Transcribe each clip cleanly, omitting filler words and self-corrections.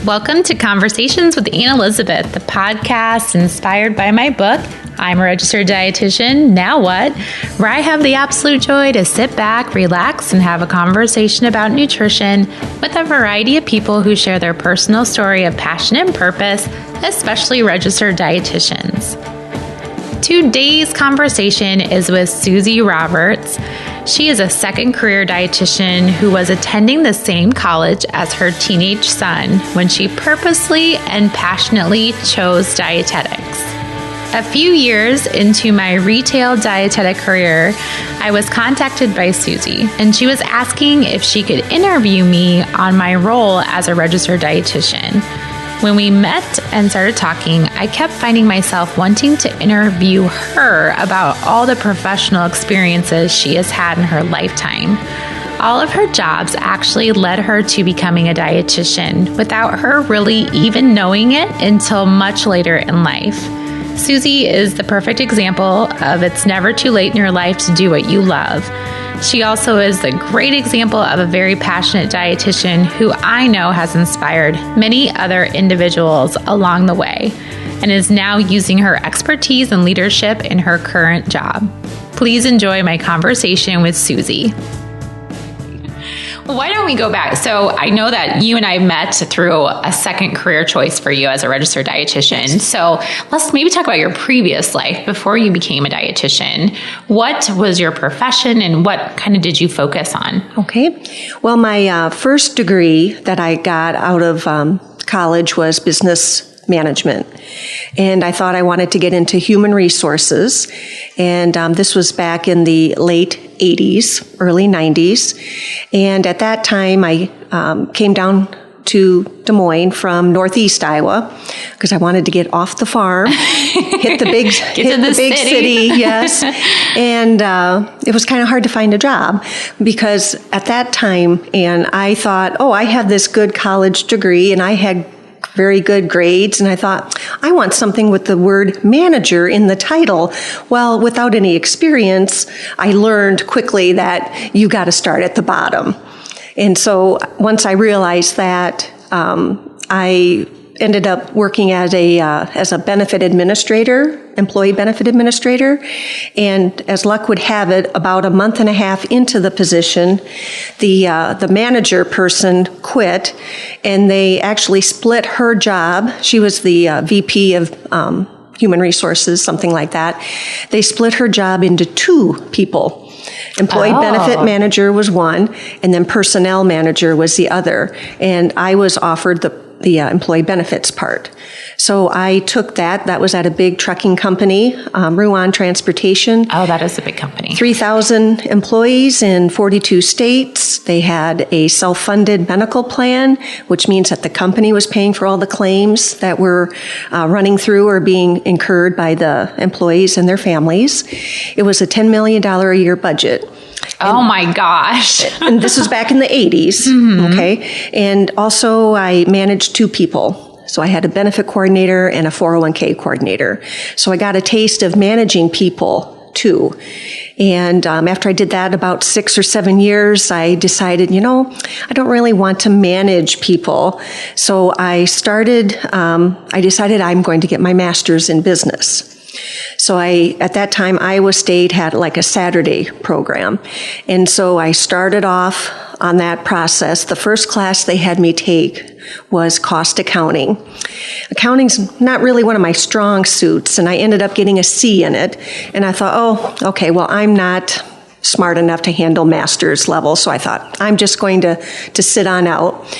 Welcome to Conversations with Anne Elizabeth, the podcast inspired by my book, I'm a Registered Dietitian, Now What?, where I have the absolute joy to sit back, relax, and have a conversation about nutrition with a variety of people who share their personal story of passion and purpose, especially registered dietitians. Today's conversation is with Susie Roberts. She is a second career dietitian who was attending the same college as her teenage son when she purposely and passionately chose dietetics. A few years into my retail dietetic career, I was contacted by Susie, and she was asking if she could interview me on my role as a registered dietitian. When we met and started talking, I kept finding myself wanting to interview her about all the professional experiences she has had in her lifetime. All of her jobs actually led her to becoming a dietitian without her really even knowing it until much later in life. Susie is the perfect example of it's never too late in your life to do what you love. She also is the great example of a very passionate dietitian who I know has inspired many other individuals along the way and is now using her expertise and leadership in her current job. Please enjoy my conversation with Susie. Well, why don't we go back? So I know that you and I met through a second career choice for you as a registered dietitian. So let's maybe talk about your previous life before you became a dietitian. What was your profession and what kind of did you focus on? Okay. Well, my first degree that I got out of college was business management. And I thought I wanted to get into human resources. And this was back in the late 80s, early 90s. And at that time, I came down to Des Moines from Northeast Iowa because I wanted to get off the farm, hit the big city, yes. And it was kind of hard to find a job because at that time, and I thought, I have this good college degree and I had very good grades, and I thought, I want something with the word manager in the title. Well, without any experience, I learned quickly that you got to start at the bottom. And so once I realized that, I ended up working as a benefit administrator, employee benefit administrator, and as luck would have it, about a month and a half into the position, the manager person quit, and they actually split her job. She was the VP of Human Resources, something like that. They split her job into two people. Employee benefit manager was one, and then personnel manager was the other. And I was offered the employee benefits part. So I took that. That was at a big trucking company, Ruan Transportation. Oh, that is a big company. 3,000 employees in 42 states. They had a self-funded medical plan, which means that the company was paying for all the claims that were running through or being incurred by the employees and their families. It was a $10 million a year budget. Oh my gosh. And this was back in the 80s, okay? And also I managed two people. So I had a benefit coordinator and a 401k coordinator. So I got a taste of managing people too. And after I did that about 6 or 7 years, I decided, I don't really want to manage people. So I decided I'm going to get my master's in business. So at that time, Iowa State had like a Saturday program. And so I started off on that process. The first class they had me take was cost accounting. Accounting's not really one of my strong suits, and I ended up getting a C in it. And I thought, okay, well, I'm not smart enough to handle master's level, so I thought, I'm just going to sit on out.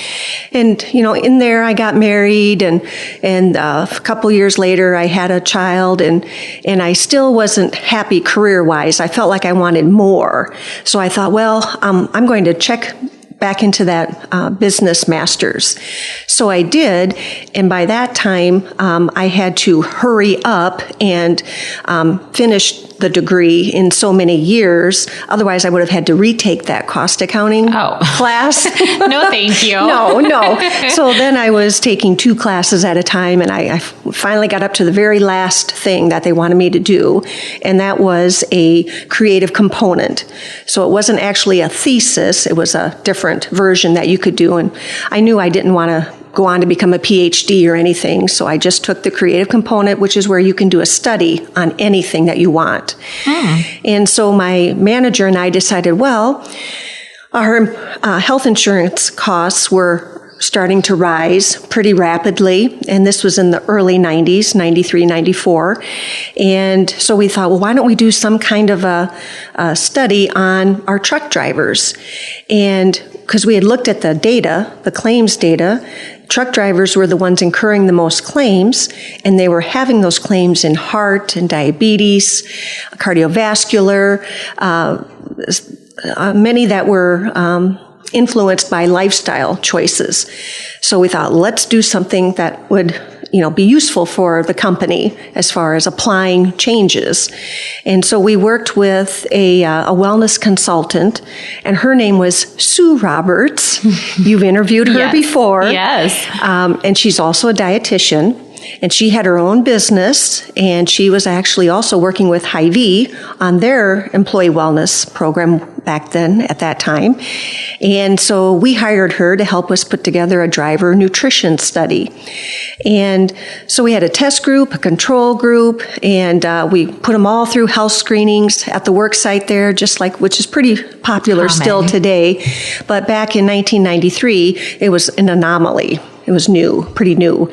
And, in there I got married, and a couple years later I had a child, and I still wasn't happy career-wise. I felt like I wanted more. So I thought, I'm going to check back into that business master's. So I did, and by that time, I had to hurry up and finish the degree in so many years. Otherwise, I would have had to retake that cost accounting class. No, thank you. No. So then I was taking 2 classes at a time, and I finally got up to the very last thing that they wanted me to do, and that was a creative component. So it wasn't actually a thesis. It was a different version that you could do, and I knew I didn't want to go on to become a PhD or anything. So I just took the creative component, which is where you can do a study on anything that you want. And so my manager and I decided, well, our health insurance costs were starting to rise pretty rapidly, and this was in the early 90s, 93, 94. And so we thought, well, why don't we do some kind of a study on our truck drivers? And because we had looked at the data, the claims data, truck drivers were the ones incurring the most claims, and they were having those claims in heart and diabetes, cardiovascular, many that were influenced by lifestyle choices. So we thought, let's do something that would, be useful for the company as far as applying changes. And so we worked with a wellness consultant, and her name was Sue Roberts. You've interviewed her before. Yes. And she's also a dietitian. And she had her own business, and she was actually also working with Hy-Vee on their employee wellness program back then, at that time. And so we hired her to help us put together a driver nutrition study. And so we had a test group, a control group, and we put them all through health screenings at the work site there, which is pretty popular still today. But back in 1993, it was an anomaly. It was new, pretty new.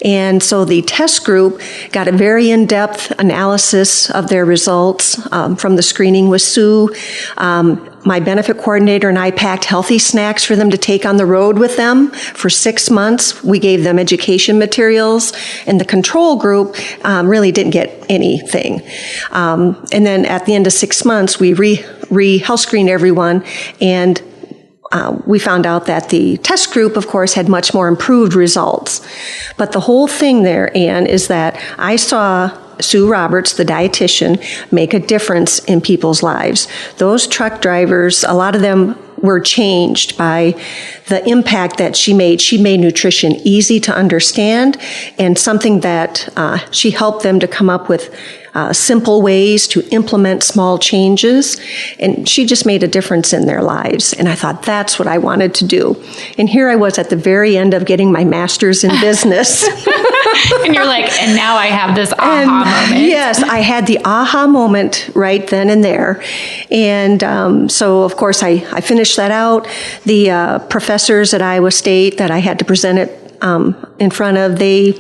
And so the test group got a very in-depth analysis of their results from the screening with Sue. My benefit coordinator and I packed healthy snacks for them to take on the road with them for 6 months. We gave them education materials, and the control group really didn't get anything. And then at the end of 6 months, we health screened everyone, and we found out that the test group, of course, had much more improved results. But the whole thing there, Ann, is that I saw Sue Roberts, the dietitian, make a difference in people's lives. Those truck drivers, a lot of them were changed by the impact that she made. She made nutrition easy to understand, and something that she helped them to come up with simple ways to implement small changes, and she just made a difference in their lives. And I thought, that's what I wanted to do. And here I was at the very end of getting my master's in business. And you're like, and now I have this aha moment. Yes, I had the aha moment right then and there. And so, of course, I finished that out. The professors at Iowa State that I had to present it in front of, they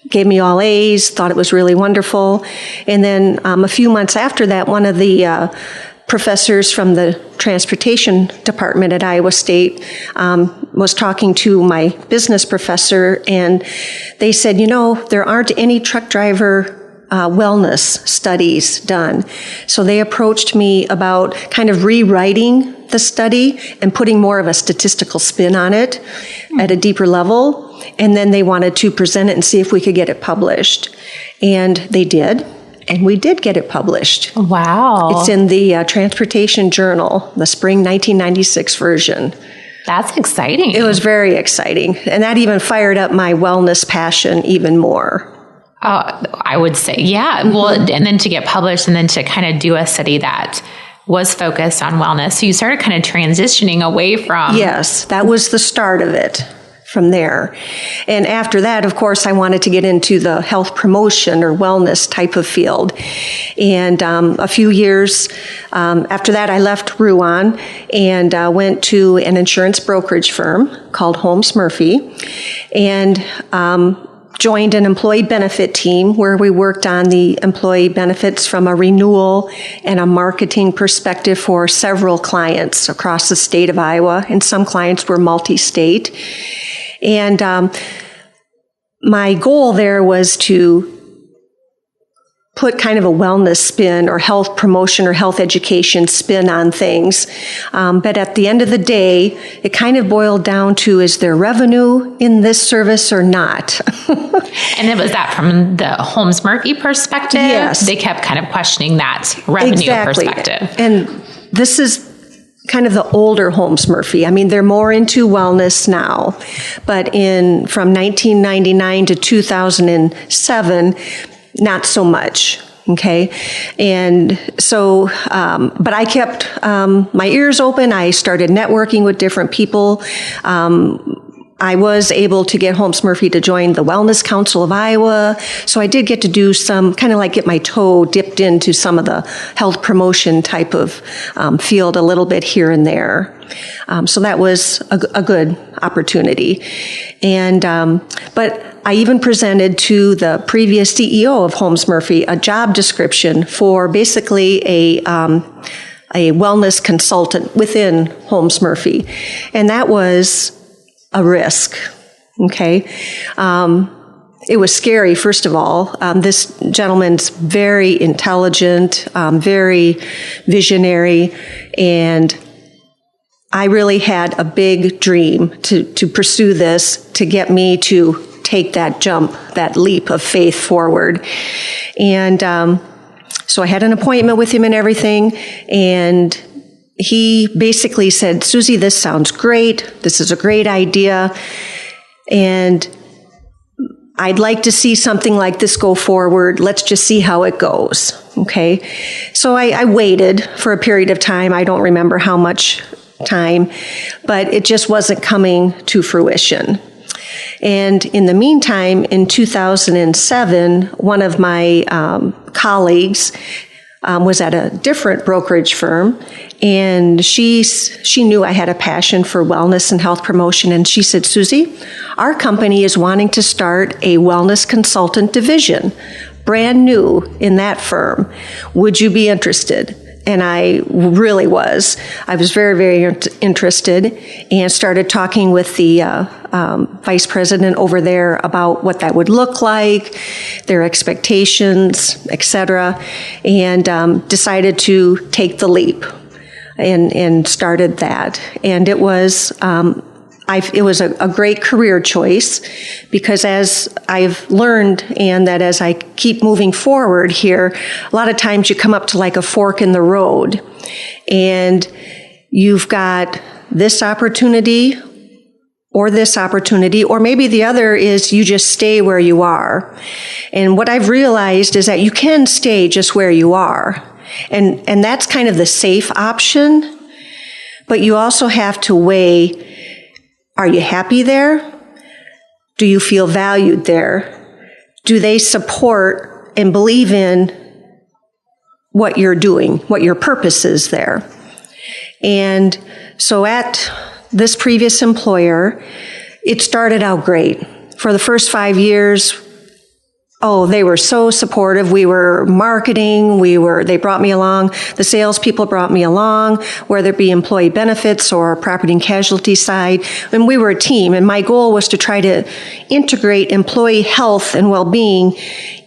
gave me all A's, thought it was really wonderful. And then a few months after that, one of the professors from the transportation department at Iowa State was talking to my business professor, and they said, there aren't any truck driver wellness studies done. So they approached me about kind of rewriting the study and putting more of a statistical spin on it at a deeper level. And then they wanted to present it and see if we could get it published. And they did. And we did get it published. Wow. It's in the Transportation Journal, the spring 1996 version. That's exciting. It was very exciting. And that even fired up my wellness passion even more. I would say, yeah. Well, and then to get published and then to kind of do a study that was focused on wellness. So you started kind of transitioning away from... Yes, that was the start of it. From there. And after that, of course, I wanted to get into the health promotion or wellness type of field. And a few years after that, I left Ruan and went to an insurance brokerage firm called Holmes Murphy, and joined an employee benefit team where we worked on the employee benefits from a renewal and a marketing perspective for several clients across the state of Iowa, and some clients were multi-state. And my goal there was to put kind of a wellness spin or health promotion or health education spin on things. But at the end of the day, it kind of boiled down to, is there revenue in this service or not? And it was that from the Holmes Murphy perspective? Yes. They kept kind of questioning that revenue perspective. And this is kind of the older Holmes Murphy. I mean, they're more into wellness now. But from 1999 to 2007, not so much. Okay. And so, but I kept my ears open. I started networking with different people, I was able to get Holmes Murphy to join the Wellness Council of Iowa. So I did get to do some, kind of like get my toe dipped into some of the health promotion type of field a little bit here and there. So that was a good opportunity. And, but I even presented to the previous CEO of Holmes Murphy a job description for basically a wellness consultant within Holmes Murphy. And that was a risk. Okay. It was scary, first of all. This gentleman's very intelligent, very visionary, and I really had a big dream to pursue this, to get me to take that jump, that leap of faith forward. And so I had an appointment with him and everything, and he basically said, Susie, this sounds great. This is a great idea. And I'd like to see something like this go forward. Let's just see how it goes. Okay. So I waited for a period of time. I don't remember how much time, but it just wasn't coming to fruition. And in the meantime, in 2007, one of my colleagues was at a different brokerage firm, and she knew I had a passion for wellness and health promotion, and she said, Susie, our company is wanting to start a wellness consultant division, brand new in that firm. Would you be interested? And I really was. I was very, very interested, and started talking with the vice president over there about what that would look like, their expectations, etc., and decided to take the leap and started that. And it was it was a great career choice, because as I've learned, and that as I keep moving forward here, a lot of times you come up to like a fork in the road, and you've got this opportunity, or maybe the other is you just stay where you are. And what I've realized is that you can stay just where you are. And that's kind of the safe option, but you also have to weigh, are you happy there? Do you feel valued there? Do they support and believe in what you're doing, what your purpose is there? And so at this previous employer, it started out great. For the first 5 years, they were so supportive. We were marketing. They brought me along. The salespeople brought me along, whether it be employee benefits or property and casualty side. And we were a team. And my goal was to try to integrate employee health and well-being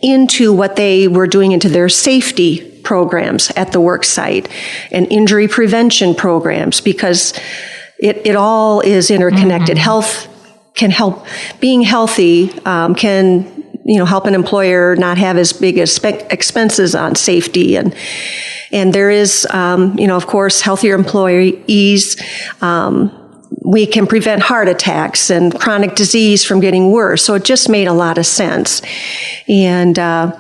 into what they were doing, into their safety programs at the work site and injury prevention programs, because it all is interconnected. Mm-hmm. Health can help. Being healthy can help an employer not have as big expenses on safety. And there is, of course, healthier employees. We can prevent heart attacks and chronic disease from getting worse. So it just made a lot of sense. And so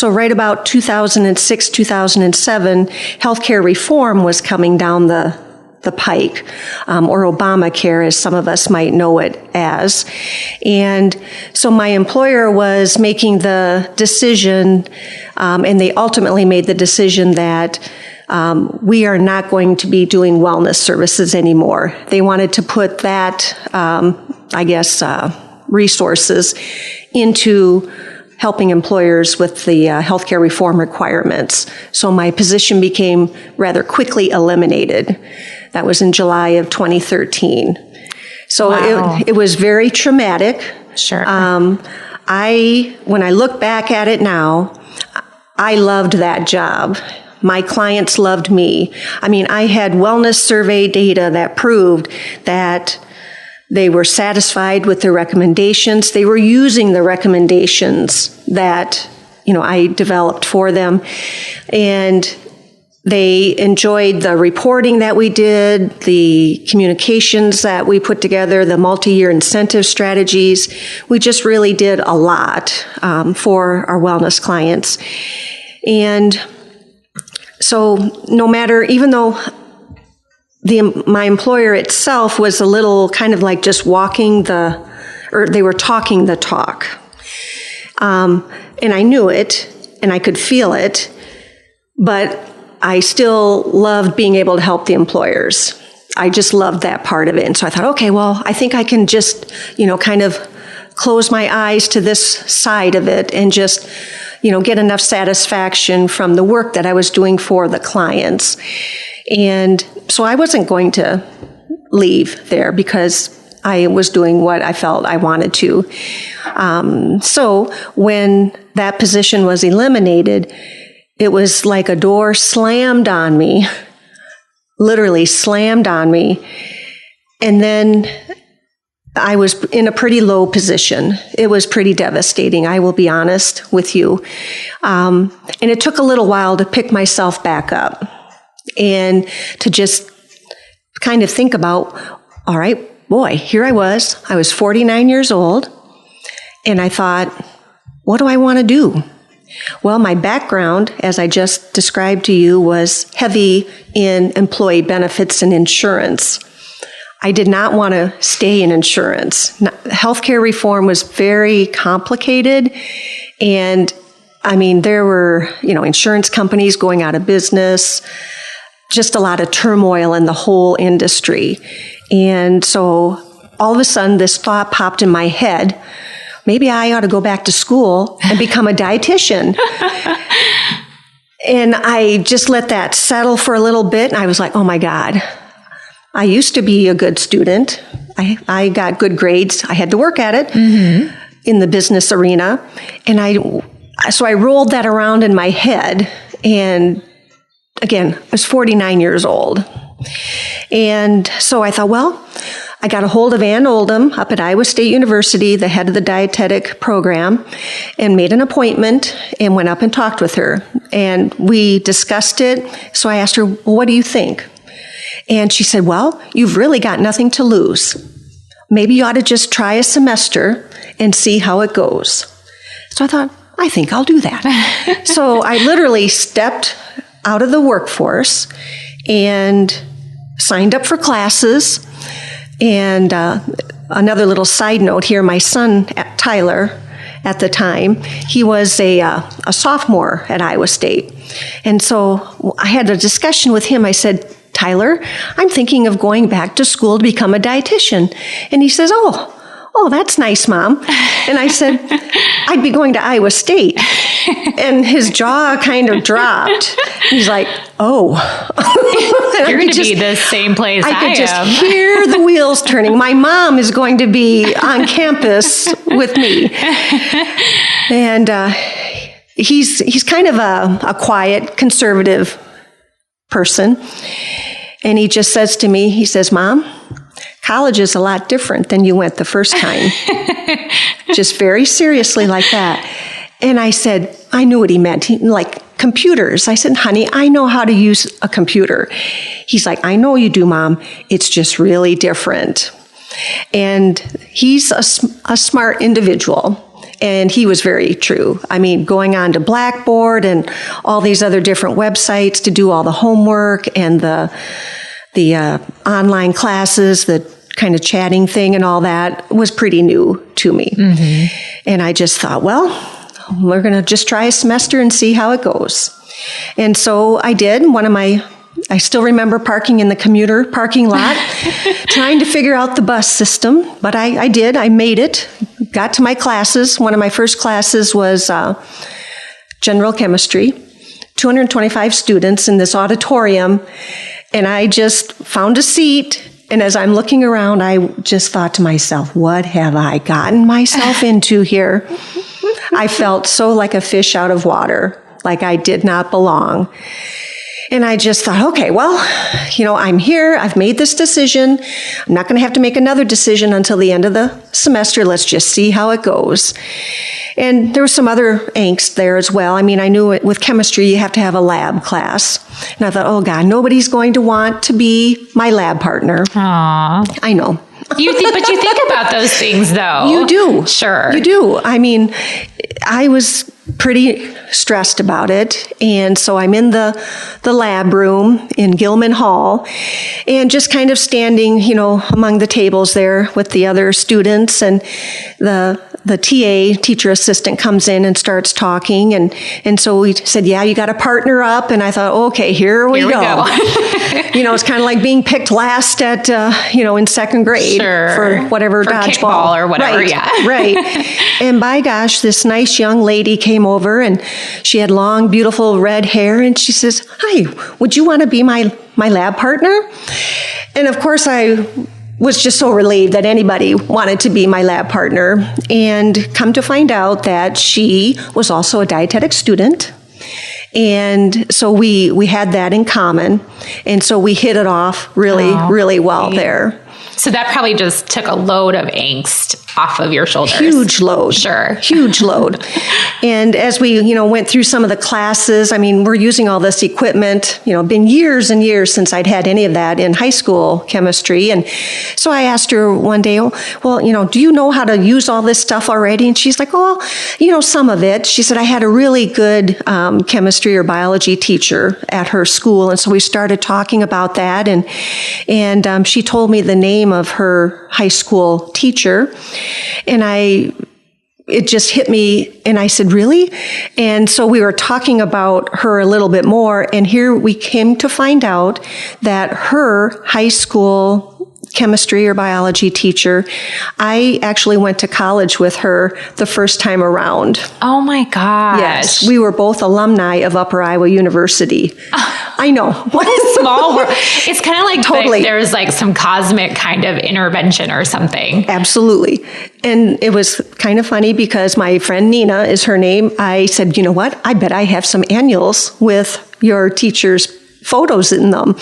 right about 2006, 2007, healthcare reform was coming down the pike, or Obamacare, as some of us might know it as. And so my employer was making the decision, and they ultimately made the decision that we are not going to be doing wellness services anymore. They wanted to put that, resources into helping employers with the healthcare reform requirements. So my position became rather quickly eliminated. That was in July of 2013. So wow. It was very traumatic. Sure. When I look back at it now, I loved that job. My clients loved me. I mean, I had wellness survey data that proved that they were satisfied with the recommendations. They were using the recommendations that, I developed for them. And they enjoyed the reporting that we did, the communications that we put together, the multi-year incentive strategies. We just really did a lot for our wellness clients. And so even though my employer itself was a little kind of like just they were talking the talk. And I knew it, and I could feel it, but I still loved being able to help the employers. I just loved that part of it. And so I thought, okay, well, I think I can just, kind of close my eyes to this side of it and just, get enough satisfaction from the work that I was doing for the clients. And so I wasn't going to leave there because I was doing what I felt I wanted to. So when that position was eliminated, it was like a door slammed on me, literally slammed on me. And then I was in a pretty low position. It was pretty devastating, I will be honest with you. And it took a little while to pick myself back up and to just kind of think about, all right, boy, here I was 49 years old, and I thought, what do I want to do? Well, my background, as I just described to you, was heavy in employee benefits and insurance. I did not want to stay in insurance. Healthcare reform was very complicated, and there were, insurance companies going out of business, just a lot of turmoil in the whole industry. And so all of a sudden this thought popped in my head, maybe I ought to go back to school and become a dietitian. And I just let that settle for a little bit. And I was like, oh my God, I used to be a good student. I got good grades. I had to work at it in the business arena. And so I rolled that around in my head. And again, I was 49 years old. And so I thought, well, I got a hold of Ann Oldham up at Iowa State University, the head of the dietetic program, and made an appointment and went up and talked with her. And we discussed it. So I asked her, well, what do you think? And she said, well, you've really got nothing to lose. Maybe you ought to just try a semester and see how it goes. So I thought, I think I'll do that. So I literally stepped out of the workforce and signed up for classes. And another little side note here, my son, Tyler, at the time, he was a sophomore at Iowa State. And so I had a discussion with him. I said, Tyler, I'm thinking of going back to school to become a dietitian. And he says, oh, that's nice, Mom. And I said, I'd be going to Iowa State. And his jaw kind of dropped. He's like, oh. You're going to be the same place I am. I could just hear the wheels turning. My mom is going to be on campus with me. And he's kind of a quiet, conservative person. And he just says to me, he says, Mom, college is a lot different than you went the first time. Just very seriously like that. And I said, I knew what he meant. Like computers. I said, honey, I know how to use a computer. He's like, I know you do, Mom. It's just really different. And he's a smart individual. And he was very true. Going on to Blackboard and all these other different websites to do all the homework and the online classes, the kind of chatting thing and all that was pretty new to me. Mm-hmm. And I just thought, well, we're going to just try a semester and see how it goes. And so I did. I still remember parking in the commuter parking lot, trying to figure out the bus system, but I did. I made it, got to my classes. One of my first classes was general chemistry, 225 students in this auditorium, and I just found a seat, and as I'm looking around, I just thought to myself, what have I gotten myself into here? I felt so like a fish out of water, like I did not belong. And I just thought, okay, well, I'm here. I've made this decision. I'm not going to have to make another decision until the end of the semester. Let's just see how it goes. And there was some other angst there as well. I knew with chemistry, you have to have a lab class. And I thought, oh, God, nobody's going to want to be my lab partner. Aww. I know. But you think about those things, though. You do. Sure. You do. I was pretty stressed about it. And so I'm in the lab room in Gilman Hall and just kind of standing, among the tables there with the other students, and the TA, teacher assistant, comes in and starts talking. And so we said, yeah, you got to partner up. And I thought, okay, here we go. It's kind of like being picked last at, in second grade for whatever dodgeball or whatever. Right, yeah. Right. And by gosh, this nice young lady came over, and she had long, beautiful red hair. And she says, hi, would you want to be my lab partner? And of course, I was just so relieved that anybody wanted to be my lab partner, and come to find out that she was also a dietetics student. And so we had that in common. And so we hit it off really well there. So that probably just took a load of angst off of your shoulders. Huge load. Sure. Huge load. And as we, went through some of the classes, we're using all this equipment, been years and years since I'd had any of that in high school chemistry. And so I asked her one day, well, do you know how to use all this stuff already? And she's like, some of it. She said, I had a really good chemistry or biology teacher at her school. And so we started talking about that. And she told me the name of her high school teacher. And it just hit me, and I said, really? And so we were talking about her a little bit more, and here we came to find out that her high school chemistry or biology teacher, I actually went to college with her the first time around. Oh my gosh. Yes, we were both alumni of Upper Iowa University. I know. What a small world. It's kind of like totally. There's like some cosmic kind of intervention or something. Absolutely. And it was kind of funny because my friend Nina is her name. I said, you know what? I bet I have some annuals with your teacher's photos in them.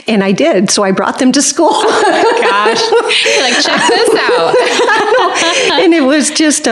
And I did. So I brought them to school. Oh gosh. You're like, check this out. And it was just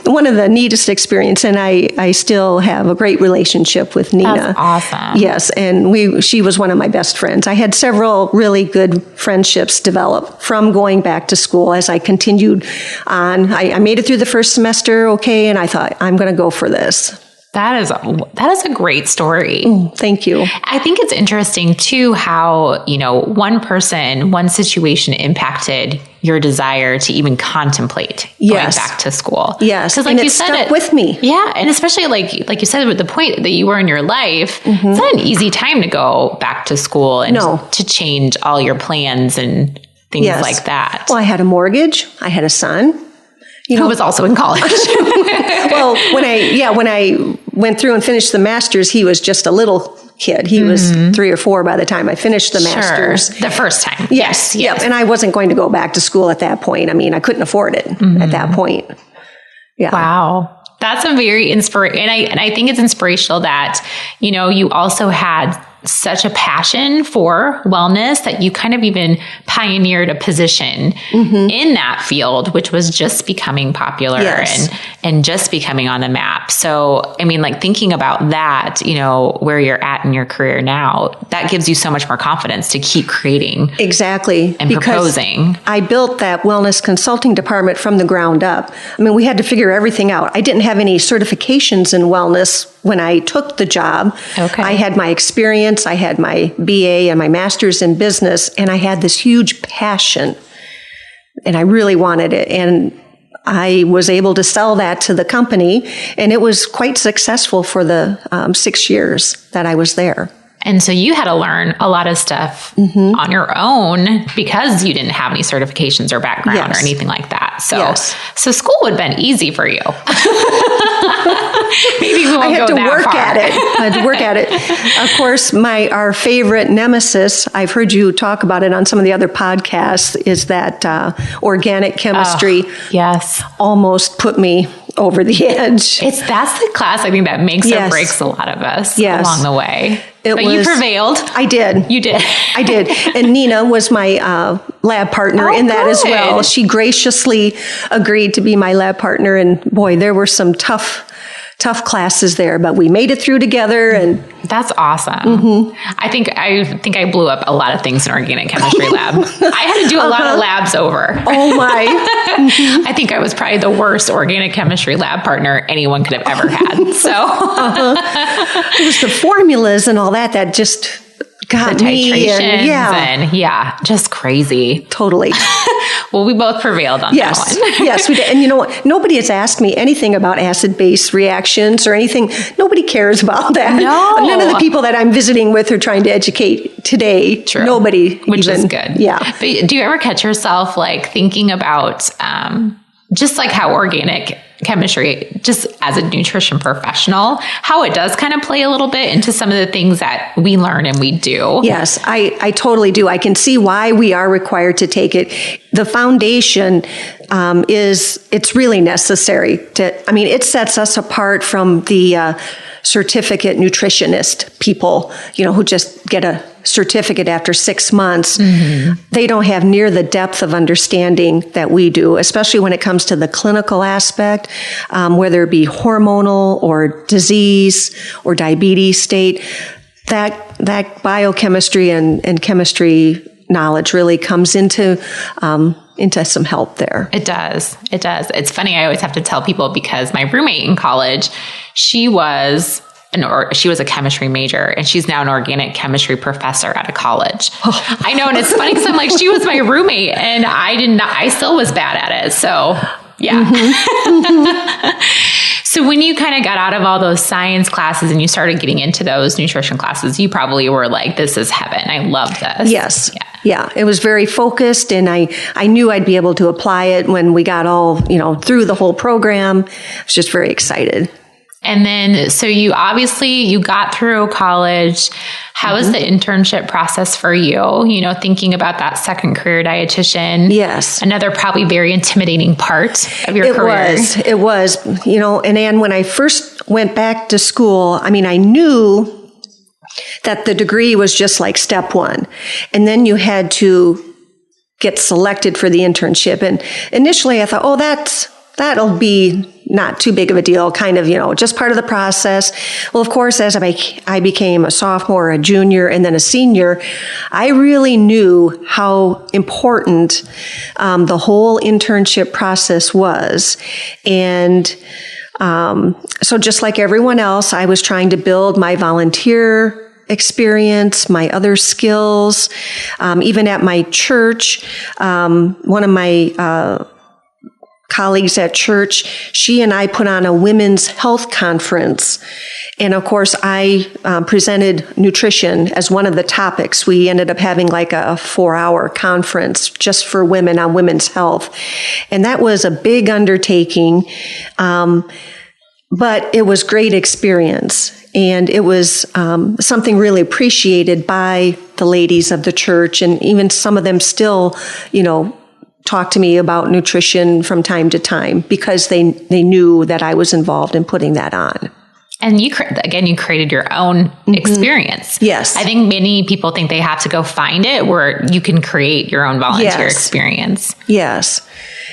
one of the neatest experiences. And I still have a great relationship with Nina. That's awesome. Yes. And she was one of my best friends. I had several really good friendships develop from going back to school as I continued on. I made it through the first semester. Okay. And I thought, I'm going to go for this. That is a great story. Thank you. I think it's interesting too how, one person, one situation impacted your desire to even contemplate going back to school. Yes. Because like you said, stuck with me. Yeah. And especially like you said, with the point that you were in your life, it's not an easy time to go back to school and to change all your plans and things like that. Well, I had a mortgage. I had a son. Who was also in college. Well, when I went through and finished the master's, he was just a little kid. He was 3 or 4 by the time I finished the master's. The first time. Yes. Yep. And I wasn't going to go back to school at that point. I couldn't afford it at that point. Yeah. Wow. That's a very inspirational, and I think it's inspirational that, you also had such a passion for wellness that you kind of even pioneered a position in that field, which was just becoming popular and just becoming on the map. So, thinking about that, where you're at in your career now, that gives you so much more confidence to keep creating. Exactly. And proposing. I built that wellness consulting department from the ground up. We had to figure everything out. I didn't have any certifications in wellness when I took the job. Okay. I had my experience. I had my BA and my master's in business, and I had this huge passion, and I really wanted it. And I was able to sell that to the company, and it was quite successful for the 6 years that I was there. And so you had to learn a lot of stuff on your own because you didn't have any certifications or background or anything like that. So, so school would have been easy for you. Maybe we won't go that far. I had to work at it. Of course, our favorite nemesis, I've heard you talk about it on some of the other podcasts, is that organic chemistry. Almost put me over the edge. That's the class I think that makes or breaks a lot of us along the way. But you prevailed. I did. You did. I did. And Nina was my lab partner in that as well. She graciously agreed to be my lab partner. And boy, there were some tough tough classes there, but we made it through together. And that's awesome. I think I blew up a lot of things in organic chemistry lab. I had to do a lot of labs over. Oh my. I think I was probably the worst organic chemistry lab partner anyone could have ever had. So it was the formulas and all that just got the me. And just crazy. Totally. Well, we both prevailed on that one. Yes, we did. And you know what? Nobody has asked me anything about acid-base reactions or anything. Nobody cares about that. No. None of the people that I'm visiting with or trying to educate today. True. Nobody. Which is good. Yeah. But do you ever catch yourself like thinking about just like how organic chemistry, just as a nutrition professional, how it does kind of play a little bit into some of the things that we learn and we do? Yes, I totally do. I can see why we are required to take it. The foundation it's really necessary it sets us apart from the certificate nutritionist people, who just get a certificate after 6 months. They don't have near the depth of understanding that we do, especially when it comes to the clinical aspect, whether it be hormonal or disease or diabetes state. That biochemistry and chemistry knowledge really comes into some help there. It does. It's funny. I always have to tell people because my roommate in college, she was a chemistry major and she's now an organic chemistry professor at a college. I know. And it's funny because I'm like, she was my roommate and I still was bad at it. So yeah. So when you kind of got out of all those science classes and you started getting into those nutrition classes, you probably were like, this is heaven. I love this. Yes. Yeah. It was very focused and I knew I'd be able to apply it when we got all, through the whole program. I was just very excited. And then, so you got through college. How was the internship process for you? Thinking about that second career dietitian. Yes. Another probably very intimidating part of your career. It was, and Ann, when I first went back to school, I knew that the degree was just like step one. And then you had to get selected for the internship. And initially I thought, that'll be not too big of a deal, kind of, just part of the process. Well, of course, as I became a sophomore, a junior, and then a senior, I really knew how important the whole internship process was. And so just like everyone else, I was trying to build my volunteer experience, my other skills. Even at my church, one of my colleagues at church, she and I put on a women's health conference. And of course, I presented nutrition as one of the topics. We ended up having like a 4-hour conference just for women on women's health. And that was a big undertaking. But it was great experience. And it was something really appreciated by the ladies of the church. And even some of them still, talk to me about nutrition from time to time because they knew that I was involved in putting that on. And you created your own experience. Yes. I think many people think they have to go find it where you can create your own volunteer experience. Yes.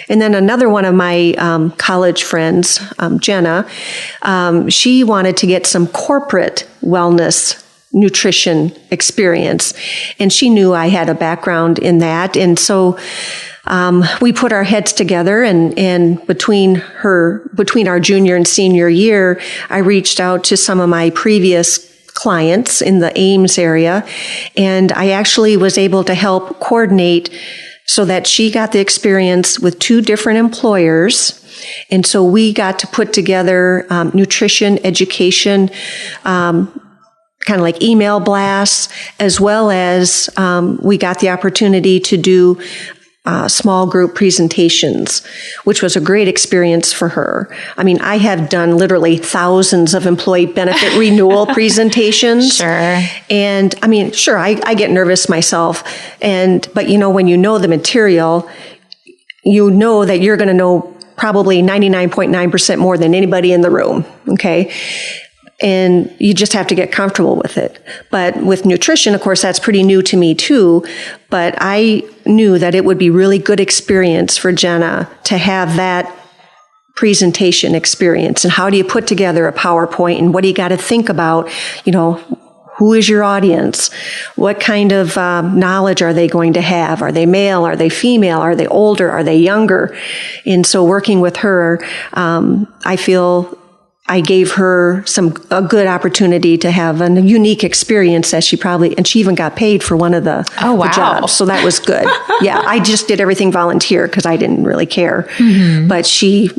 And then another one of my college friends, Jenna, she wanted to get some corporate wellness nutrition experience. And she knew I had a background in that. And so we put our heads together and between our junior and senior year, I reached out to some of my previous clients in the Ames area, and I actually was able to help coordinate so that she got the experience with 2 different employers. And so we got to put together nutrition education, kind of like email blasts, as well as we got the opportunity to do small group presentations, which was a great experience for her. I have done literally thousands of employee benefit renewal presentations. Sure. And I get nervous myself. But when you know the material, you know that you're going to know probably 99.9% more than anybody in the room. Okay. And you just have to get comfortable with it. But with nutrition, of course, that's pretty new to me too. But I knew that it would be really good experience for Jenna to have that presentation experience, and how do you put together a PowerPoint, and what do you got to think about, who is your audience? What kind of knowledge are they going to have? Are they male? Are they female? Are they older? Are they younger? And so working with her, I feel I gave her a good opportunity to have a unique experience and she even got paid for one of the jobs. So that was good. Yeah. I just did everything volunteer because I didn't really care, but she,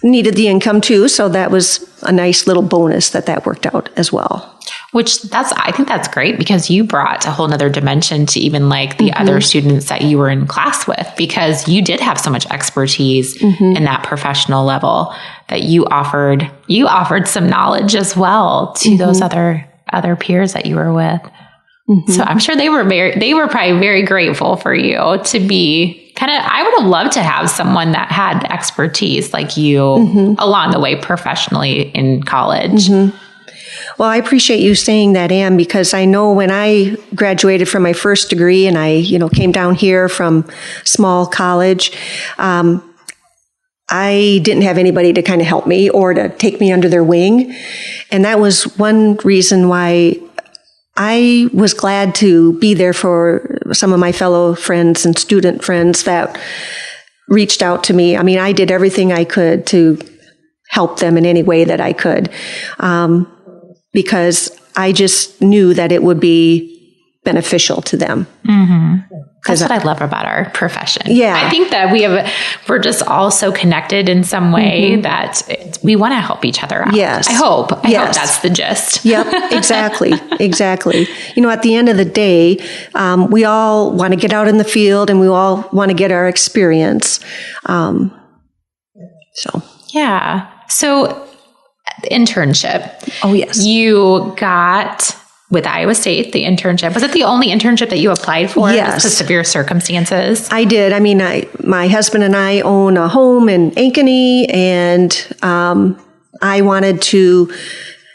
needed the income too. So that was a nice little bonus that worked out as well. I think that's great because you brought a whole nother dimension to even like the other students that you were in class with, because you did have so much expertise in that professional level that you offered some knowledge as well to those other peers that you were with. So I'm sure they were probably very grateful for you to be I would have loved to have someone that had expertise like you along the way professionally in college. Well, I appreciate you saying that, Ann, because I know when I graduated from my first degree and I, came down here from small college, I didn't have anybody to kind of help me or to take me under their wing. And that was one reason why I was glad to be there for some of my fellow friends and student friends that reached out to me. I mean, I did everything I could to help them in any way that I could. Because I just knew that it would be beneficial to them. That's what I love about our profession. Yeah. I think that we're just all so connected in some way that we want to help each other out. Yes. I hope that's the gist. Yep, exactly. At the end of the day, we all want to get out in the field and we all want to get our experience. Yeah. So the internship. Oh, yes. You got with Iowa State, the internship. Was it the only internship that you applied for? Yes. Because of your circumstances? I did. I mean, my husband and I own a home in Ankeny, and I wanted to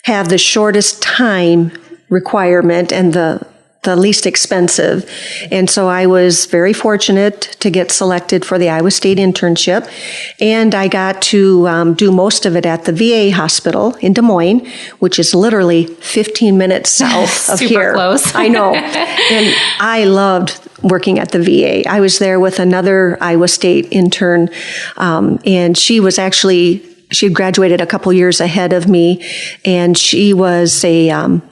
have the shortest time requirement and the least expensive. And so I was very fortunate to get selected for the Iowa State internship. And I got to do most of it at the VA hospital in Des Moines, which is literally 15 minutes south of here. Super close. I know. And I loved working at the VA. I was there with another Iowa State intern, and she had graduated a couple years ahead of me, and she was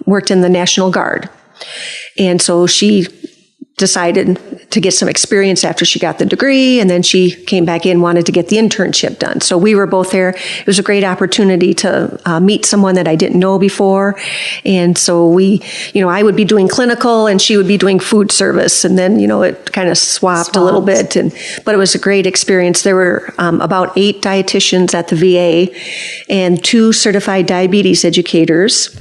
worked in the National Guard. And so she decided to get some experience after she got the degree, and then she came back in, wanted to get the internship done. So we were both there. It was a great opportunity to meet someone that I didn't know before. And so I would be doing clinical and she would be doing food service. And then, it kind of swapped a little bit. But it was a great experience. There were about 8 dietitians at the VA and 2 certified diabetes educators.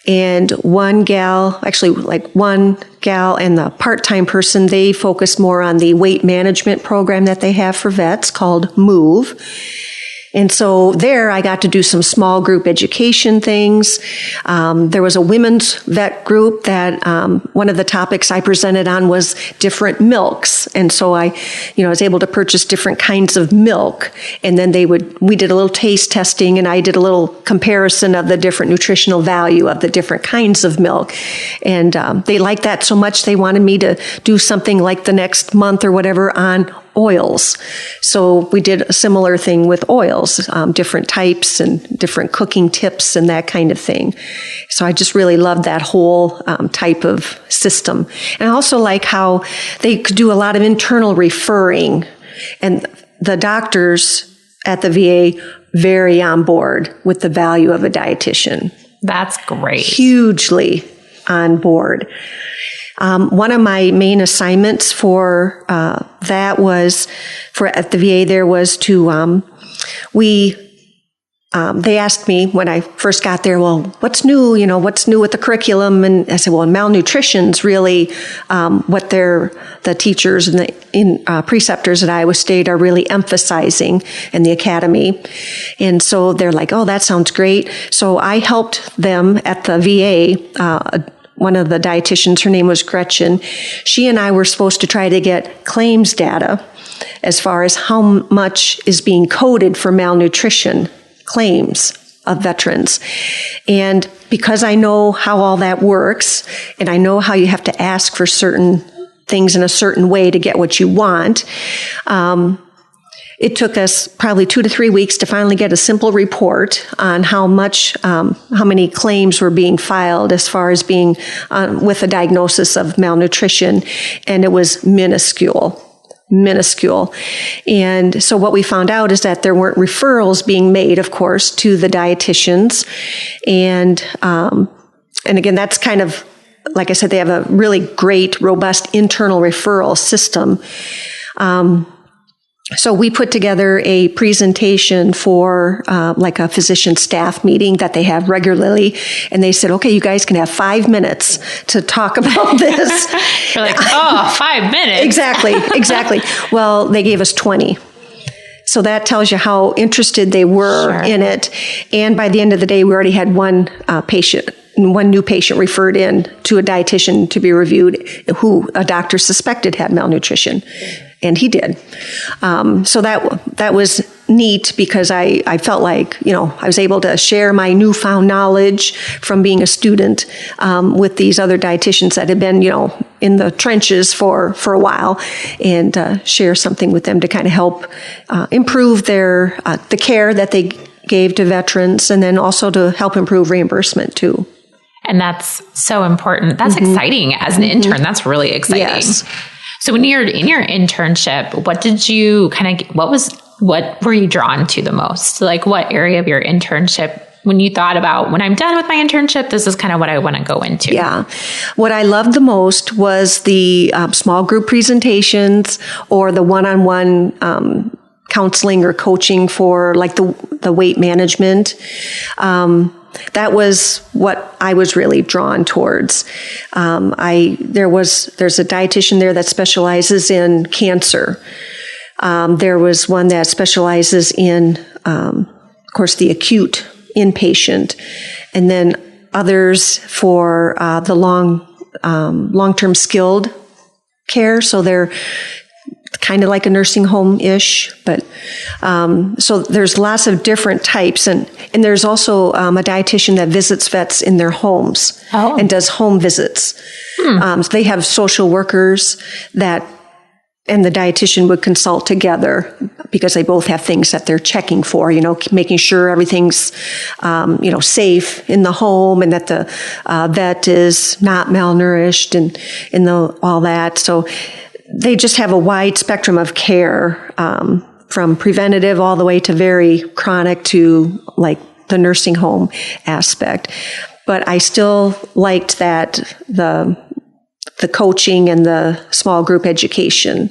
And one gal and the part-time person, they focus more on the weight management program that they have for vets called MOVE. And so there I got to do some small group education things. There was a women's vet group that one of the topics I presented on was different milks. And so I was able to purchase different kinds of milk. And then we did a little taste testing and I did a little comparison of the different nutritional value of the different kinds of milk. And they liked that so much they wanted me to do something like the next month or whatever on oils. So we did a similar thing with oils, different types and different cooking tips and that kind of thing. So I just really loved that whole type of system. And I also like how they could do a lot of internal referring, and the doctors at the VA very on board with the value of a dietitian. That's great. Hugely on board. One of my main assignments for that was at the VA there was to they asked me when I first got there, well, what's new? What's new with the curriculum? And I said, well, malnutrition's really what the teachers and the preceptors at Iowa State are really emphasizing in the academy. And so they're like, oh, that sounds great. So I helped them at the VA one of the dietitians, her name was Gretchen. She and I were supposed to try to get claims data as far as how much is being coded for malnutrition claims of veterans. And because I know how all that works, and I know how you have to ask for certain things in a certain way to get what you want, it took us probably 2 to 3 weeks to finally get a simple report on how many claims were being filed as far as being with a diagnosis of malnutrition, and it was minuscule. And so what we found out is that there weren't referrals being made, of course, to the dietitians. And again, that's kind of, like I said, they have a really great, robust internal referral system. So we put together a presentation for like a physician staff meeting that they have regularly. And they said, okay, you guys can have 5 minutes to talk about this. You're like, 5 minutes. Exactly. Well, they gave us 20. So that tells you how interested they were in it. And by the end of the day, we already had one new patient referred in to a dietitian to be reviewed who a doctor suspected had malnutrition. And he did. So that was neat because I felt like, I was able to share my newfound knowledge from being a student with these other dietitians that had been, in the trenches for a while, and share something with them to kind of help improve the care that they gave to veterans, and then also to help improve reimbursement too. And that's so important. That's exciting as an intern. That's really exciting. Yes. So when you're in your internship, what were you drawn to the most? Like what area of your internship, when you thought about, when I'm done with my internship, this is kind of what I want to go into? Yeah. What I loved the most was the small group presentations or the one-on-one counseling or coaching for like the weight management. That was what I was really drawn towards. There's a dietitian there that specializes in cancer. There was one that specializes in, of course, the acute inpatient, and then others for the long-term skilled care. So they're kind of like a nursing home-ish, but so there's lots of different types, and there's also a dietitian that visits vets in their homes and does home visits. So they have social workers and the dietitian would consult together because they both have things that they're checking for, making sure everything's, safe in the home and that the vet is not malnourished and all that. So they just have a wide spectrum of care, from preventative all the way to very chronic to like the nursing home aspect. But I still liked that the coaching and the small group education.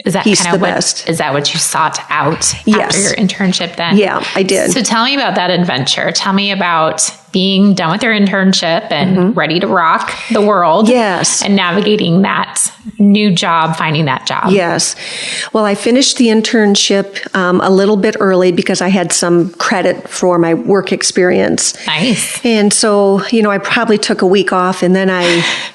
Is that piece kind of the best. Is that what you sought out after Yes. your internship then? Yeah, I did. So tell me about that adventure. Tell me about being done with your internship and ready to rock the world. Yes. And navigating that new job, finding that job. Yes. Well, I finished the internship a little bit early because I had some credit for my work experience. Nice. And so, I probably took a week off, and then I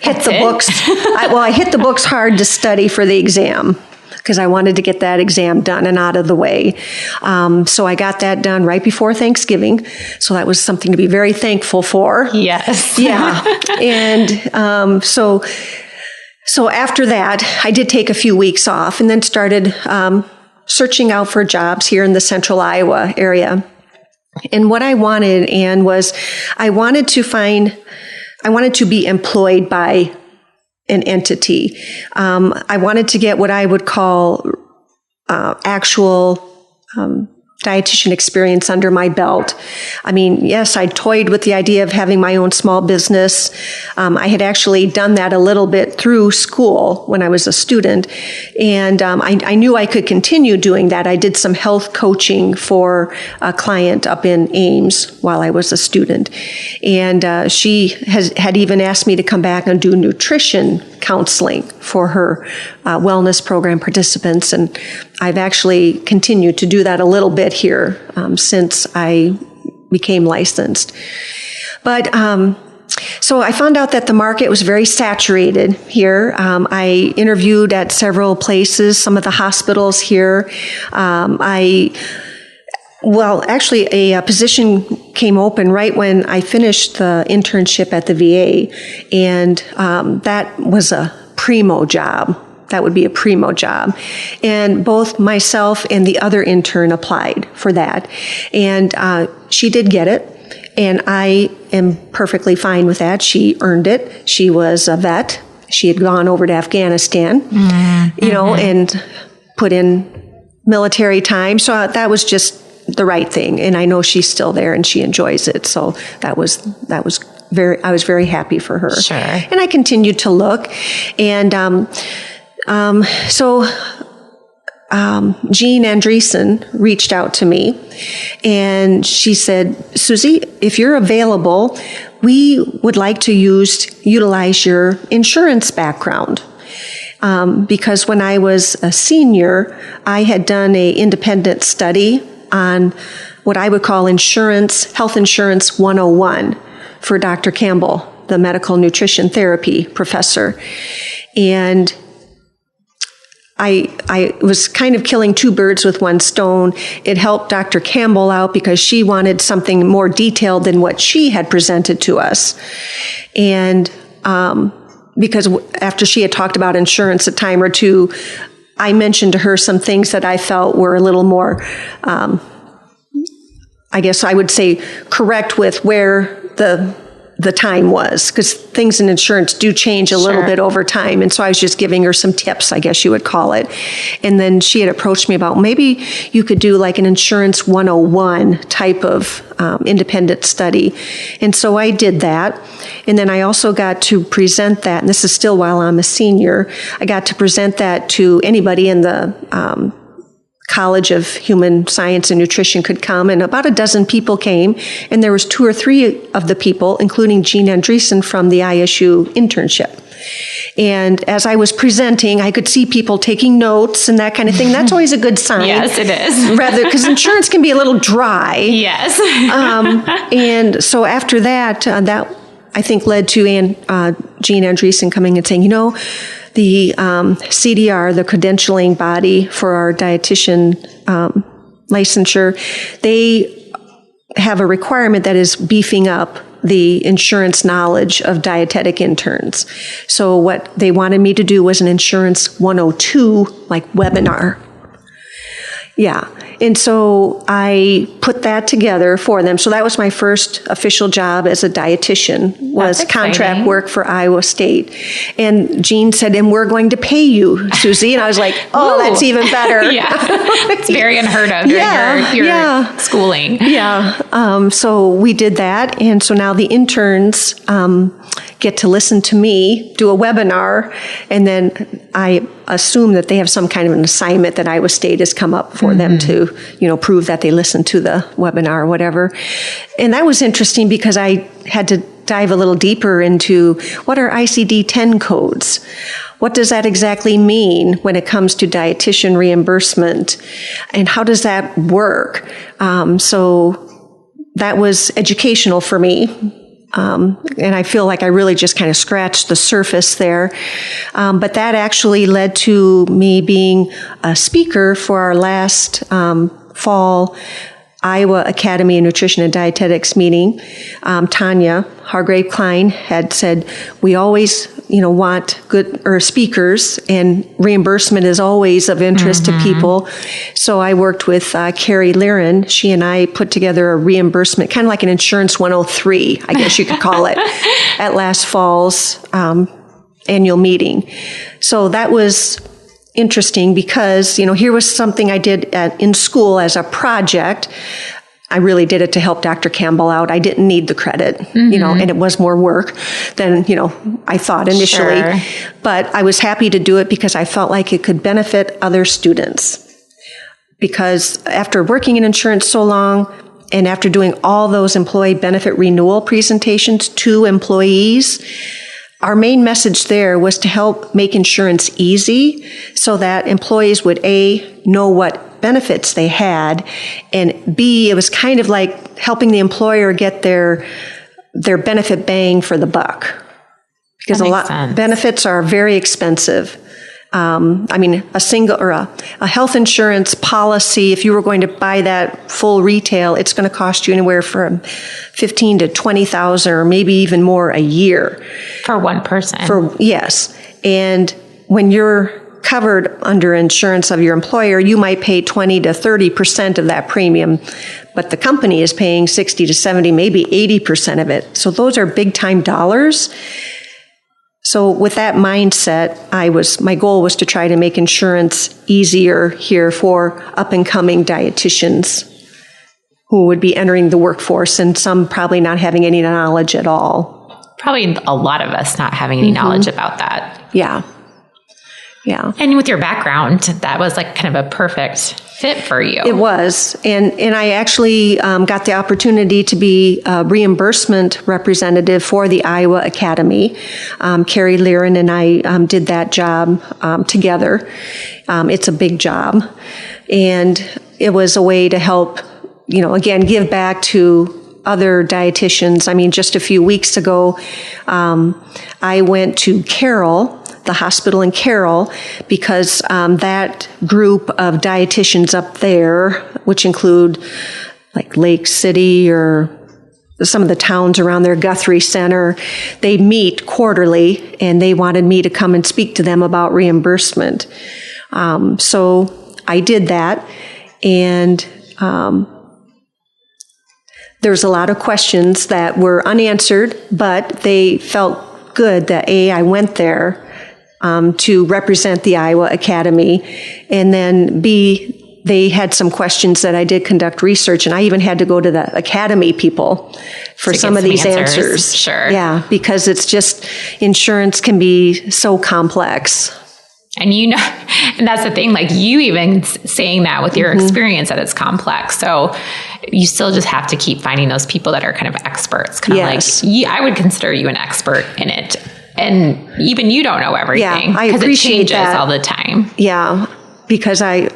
hit the books. I hit the books hard to study for the exam, because I wanted to get that exam done and out of the way. So I got that done right before Thanksgiving. So that was something to be very thankful for. Yes. Yeah. And so after that, I did take a few weeks off and then started searching out for jobs here in the central Iowa area. And what I wanted, Anne, was I wanted to be employed by an entity. I wanted to get what I would call actual dietitian experience under my belt. I mean, yes, I toyed with the idea of having my own small business. I had actually done that a little bit through school when I was a student, and I knew I could continue doing that. I did some health coaching for a client up in Ames while I was a student, and she had even asked me to come back and do nutrition counseling for her wellness program participants, and I've actually continued to do that a little bit here since I became licensed. But So I found out that the market was very saturated here. I interviewed at several places, some of the hospitals here. Actually, a position came open right when I finished the internship at the VA, and that was a primo job. That would be a primo job. And both myself and the other intern applied for that. And she did get it. And I am perfectly fine with that. She earned it. She was a vet. She had gone over to Afghanistan, and put in military time. So that was just the right thing. And I know she's still there and she enjoys it. So I was very happy for her. Sure. And I continued to look. And Jean Andreessen reached out to me and she said, Susie, if you're available, we would like to utilize your insurance background. Because when I was a senior, I had done an independent study on what I would call health insurance 101 for Dr. Campbell, the medical nutrition therapy professor. And I was kind of killing two birds with one stone. It helped Dr. Campbell out because she wanted something more detailed than what she had presented to us. And because after she had talked about insurance a time or two, I mentioned to her some things that I felt were a little more, I guess I would say, correct with where the time was, because things in insurance do change a little bit over time. And so I was just giving her some tips, I guess you would call it. And then she had approached me about maybe you could do like an insurance 101 type of independent study. And so I did that. And then I also got to present that, and this is still while I'm a senior, I got to present that to anybody in the College of Human Science and Nutrition could come, and about a dozen people came, and there was 2 or 3 of the people, including Jean Andreessen from the ISU internship. And as I was presenting, I could see people taking notes and that kind of thing. That's always a good sign. Yes, it is. Rather, because insurance can be a little dry. Yes. And so after that, that I think led to Jean Andreessen coming and saying, the CDR, the credentialing body for our dietitian licensure, they have a requirement that is beefing up the insurance knowledge of dietetic interns. So what they wanted me to do was an Insurance 102, like webinar. Yeah. And so I put that together for them. So that was my first official job as a dietitian, was contract work for Iowa State. And Jean said, and we're going to pay you, Susie. And I was like, oh, that's even better. Yeah. It's very unheard of during your schooling. Yeah. So we did that. And so now the interns get to listen to me do a webinar, and then I assume that they have some kind of an assignment that Iowa State has come up for them to, prove that they listened to the webinar or whatever. And that was interesting because I had to dive a little deeper into what are ICD-10 codes? What does that exactly mean when it comes to dietitian reimbursement? And how does that work? So that was educational for me. And I feel like I really just kind of scratched the surface there. But that actually led to me being a speaker for our last fall Iowa Academy of Nutrition and Dietetics meeting. Tanya Hargrave Klein had said, we always, want good speakers, and reimbursement is always of interest to people. So I worked with Carrie Liren. She and I put together a reimbursement, kind of like an Insurance 103, I guess you could call it, at last fall's annual meeting. So that was interesting because, here was something I did in school as a project. I really did it to help Dr. Campbell out. I didn't need the credit, and it was more work than, I thought initially. Sure. But I was happy to do it because I felt like it could benefit other students. Because after working in insurance so long, and after doing all those employee benefit renewal presentations to employees, our main message there was to help make insurance easy so that employees would A, know what benefits they had, and B, it was kind of like helping the employer get their their benefit bang for the buck. Because benefits are very expensive. A single or a health insurance policy, if you were going to buy that full retail, it's going to cost you anywhere from $15,000 to $20,000 or maybe even more a year. For one person. Yes. And when you're covered under insurance of your employer, you might pay 20 to 30% of that premium, but the company is paying 60 to 70, maybe 80% of it. So those are big time dollars. So with that mindset, my goal was to try to make insurance easier here for up-and-coming dietitians who would be entering the workforce, and some probably not having any knowledge at all. Probably a lot of us not having any knowledge about that. Yeah. Yeah. And with your background, that was like kind of a perfect fit for you. It was. And I actually got the opportunity to be a reimbursement representative for the Iowa Academy. Carrie Liren and I did that job together. It's a big job. And it was a way to help, again, give back to other dietitians. I mean, just a few weeks ago, I went to Carroll, the hospital in Carroll, because that group of dietitians up there, which include like Lake City or some of the towns around there, Guthrie Center, they meet quarterly, and they wanted me to come and speak to them about reimbursement. So I did that, and there's a lot of questions that were unanswered, but they felt good that I went there to represent the Iowa Academy, and then B, they had some questions that I did conduct research, and I even had to go to the Academy people for some of these answers. Sure. Yeah, because it's just, insurance can be so complex. And and that's the thing, like you even saying that with your experience that it's complex. So you still just have to keep finding those people that are kind of experts. Kind of like, I would consider you an expert in it. And even you don't know everything. Yeah, I appreciate it changes that all the time. Yeah, because I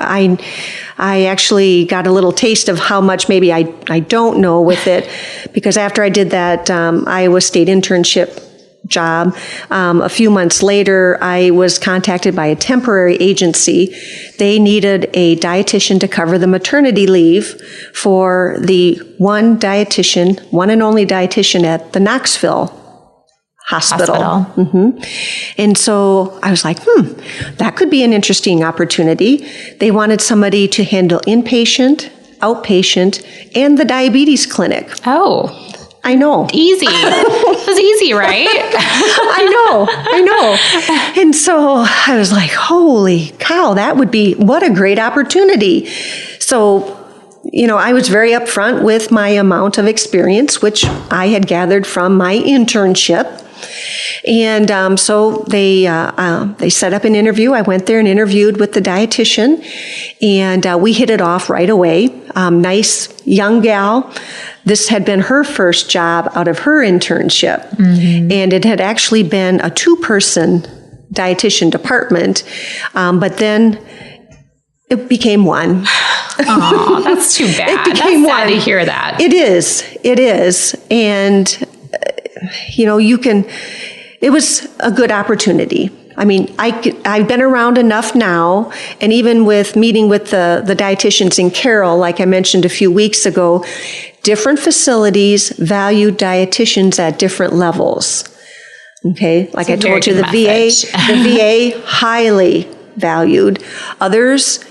actually got a little taste of how much maybe I don't know with it, because after I did that Iowa State internship job, a few months later, I was contacted by a temporary agency. They needed a dietitian to cover the maternity leave for the one and only dietitian at the Knoxville Hospital. And so I was like, that could be an interesting opportunity. They wanted somebody to handle inpatient, outpatient, and the diabetes clinic. Oh, I know. Easy. It was easy, right? I know. And so I was like, holy cow, what a great opportunity. So, I was very upfront with my amount of experience, which I had gathered from my internship. And so they set up an interview. I went there and interviewed with the dietitian, and we hit it off right away. Nice young gal. This had been her first job out of her internship, and it had actually been a 2-person dietitian department, but then it became one. Oh, that's too bad. That's sad to hear that. It is. And it was a good opportunity. I mean, I've been around enough now, and even with meeting with the dietitians in Carroll, like I mentioned a few weeks ago, different facilities value dietitians at different levels. Okay, like I told you, the VA highly valued. Others,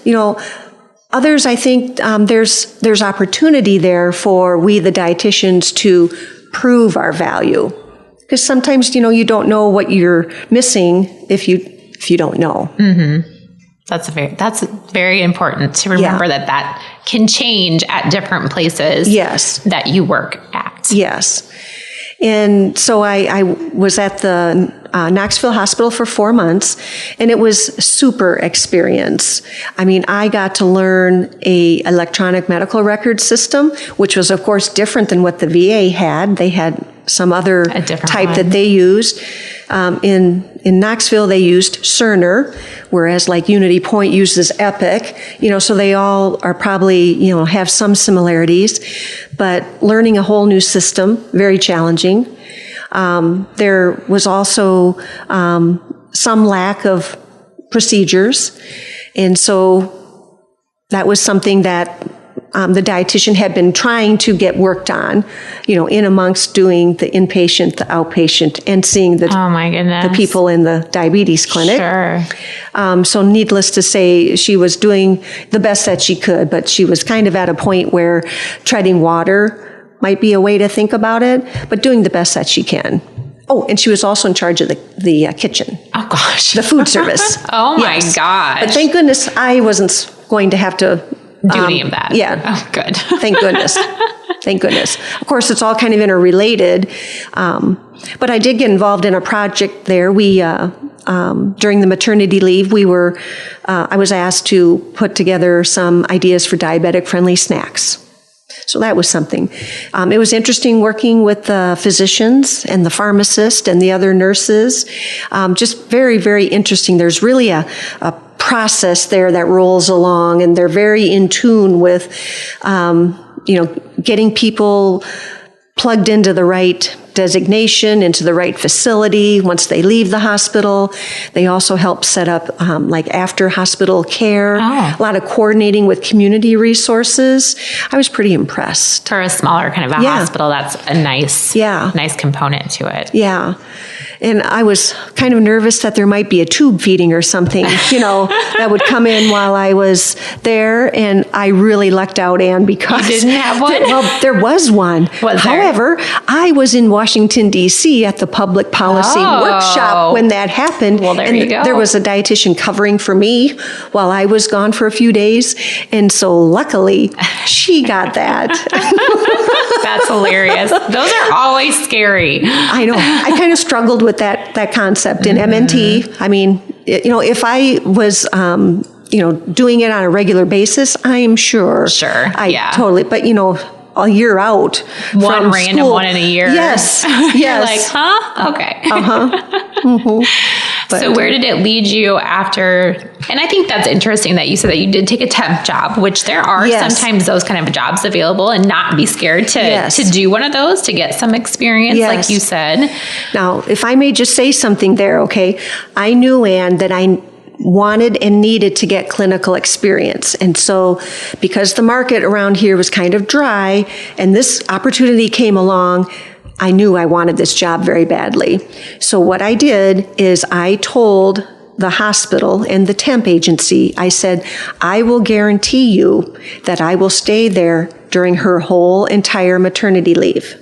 I think there's opportunity there for we, the dietitians, to prove our value. Because sometimes, you don't know what you're missing if you don't know. Mm-hmm. That's very important to remember that can change at different places. Yes. That you work at. Yes. And so I was at the Knoxville Hospital for 4 months, and it was super experience. I mean, I got to learn a electronic medical record system, which was, of course, different than what the VA had. They had some other type one that they used. In Knoxville, they used Cerner, whereas like Unity Point uses Epic, so they all are probably, have some similarities, but learning a whole new system, very challenging. There was also some lack of procedures, and so that was something that the dietitian had been trying to get worked on, in amongst doing the inpatient, the outpatient, and seeing the people in the diabetes clinic. Sure. So needless to say, she was doing the best that she could, but she was kind of at a point where treading water might be a way to think about it, but doing the best that she can. Oh, and she was also in charge of the kitchen. Oh, gosh. The food service. Oh, my gosh. But thank goodness I wasn't going to have to do any of that. Yeah. Oh, good. Thank goodness. Thank goodness. Of course, it's all kind of interrelated. But I did get involved in a project there. We, during the maternity leave, I was asked to put together some ideas for diabetic-friendly snacks. So that was something. It was interesting working with the physicians and the pharmacist and the other nurses. Just very, very interesting. There's really a process there that rolls along, and they're very in tune with, getting people plugged into the right designation, into the right facility once they leave the hospital. They also help set up like after hospital care, a lot of coordinating with community resources. I was pretty impressed. For a smaller kind of a hospital, that's a nice component to it. Yeah. And I was kind of nervous that there might be a tube feeding or something, that would come in while I was there. And I really lucked out, Ann, because you didn't have one? There was one. However, I was in Washington, D.C. at the public policy workshop when that happened. Well, there you go. There was a dietitian covering for me while I was gone for a few days. And so luckily, she got that. That's hilarious. Those are always scary. I know. I kind of struggled with that concept in MNT. I mean, if I was, doing it on a regular basis, I'm sure. Sure. Totally. But, a year out. One random school, one in a year. Yes. You're like, huh? Okay. Mm-hmm. So where did it lead you after? And I think that's interesting that you said that you did take a temp job, which there are sometimes those kind of jobs available, and not be scared to do one of those to get some experience, like you said. Now, if I may just say something there, okay? I knew, Ann, that I wanted and needed to get clinical experience. And so because the market around here was kind of dry and this opportunity came along, I knew I wanted this job very badly. So what I did is I told the hospital and the temp agency, I said, I will guarantee you that I will stay there during her whole entire maternity leave.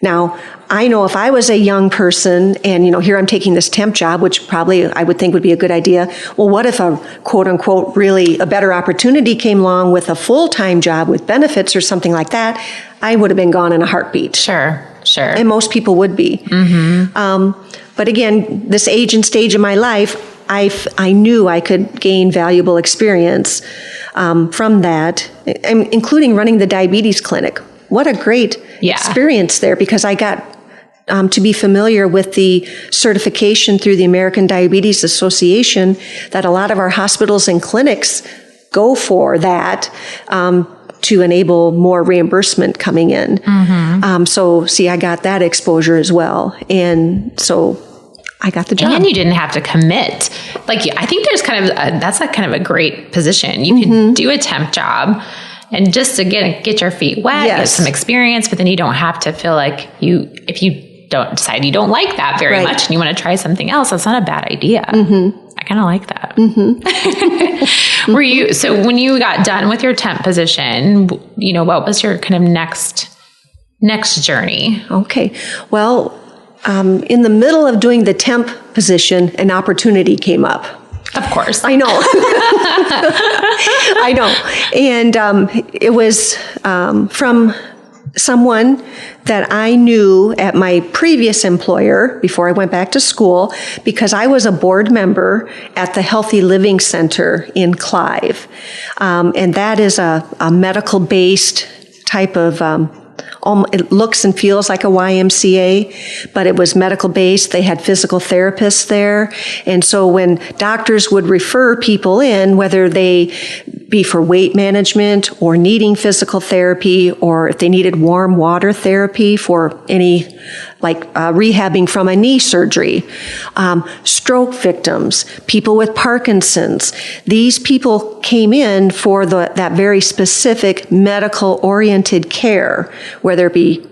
Now, I know if I was a young person and, here I'm taking this temp job, which probably I would think would be a good idea. Well, what if a quote unquote really a better opportunity came along with a full-time job with benefits or something like that? I would have been gone in a heartbeat. Sure. And most people would be. Mm-hmm. But again, this age and stage of my life, I knew I could gain valuable experience from that, including running the diabetes clinic. What a great experience there, because I got to be familiar with the certification through the American Diabetes Association that a lot of our hospitals and clinics go for that to enable more reimbursement coming in. Mm-hmm. So, I got that exposure as well. And so I got the job. And you didn't have to commit. I think there's that's kind of a great position. You can do a temp job and just to get your feet wet, get some experience, but then you don't have to feel like if you don't decide you don't like that very much and you want to try something else, that's not a bad idea. Mm-hmm. I kind of like that. Mm-hmm. So when you got done with your temp position, what was your kind of next journey? Okay. Well, in the middle of doing the temp position, an opportunity came up. Of course. I know. I know. And it was from someone that I knew at my previous employer before I went back to school, because I was a board member at the Healthy Living Center in Clive. And that is a medical-based type of It looks and feels like a YMCA, but it was medical based. They had physical therapists there. And so when doctors would refer people in, whether they be for weight management or needing physical therapy, or if they needed warm water therapy for any, like rehabbing from a knee surgery, stroke victims, people with Parkinson's, these people came in for that very specific medical-oriented care, whether it be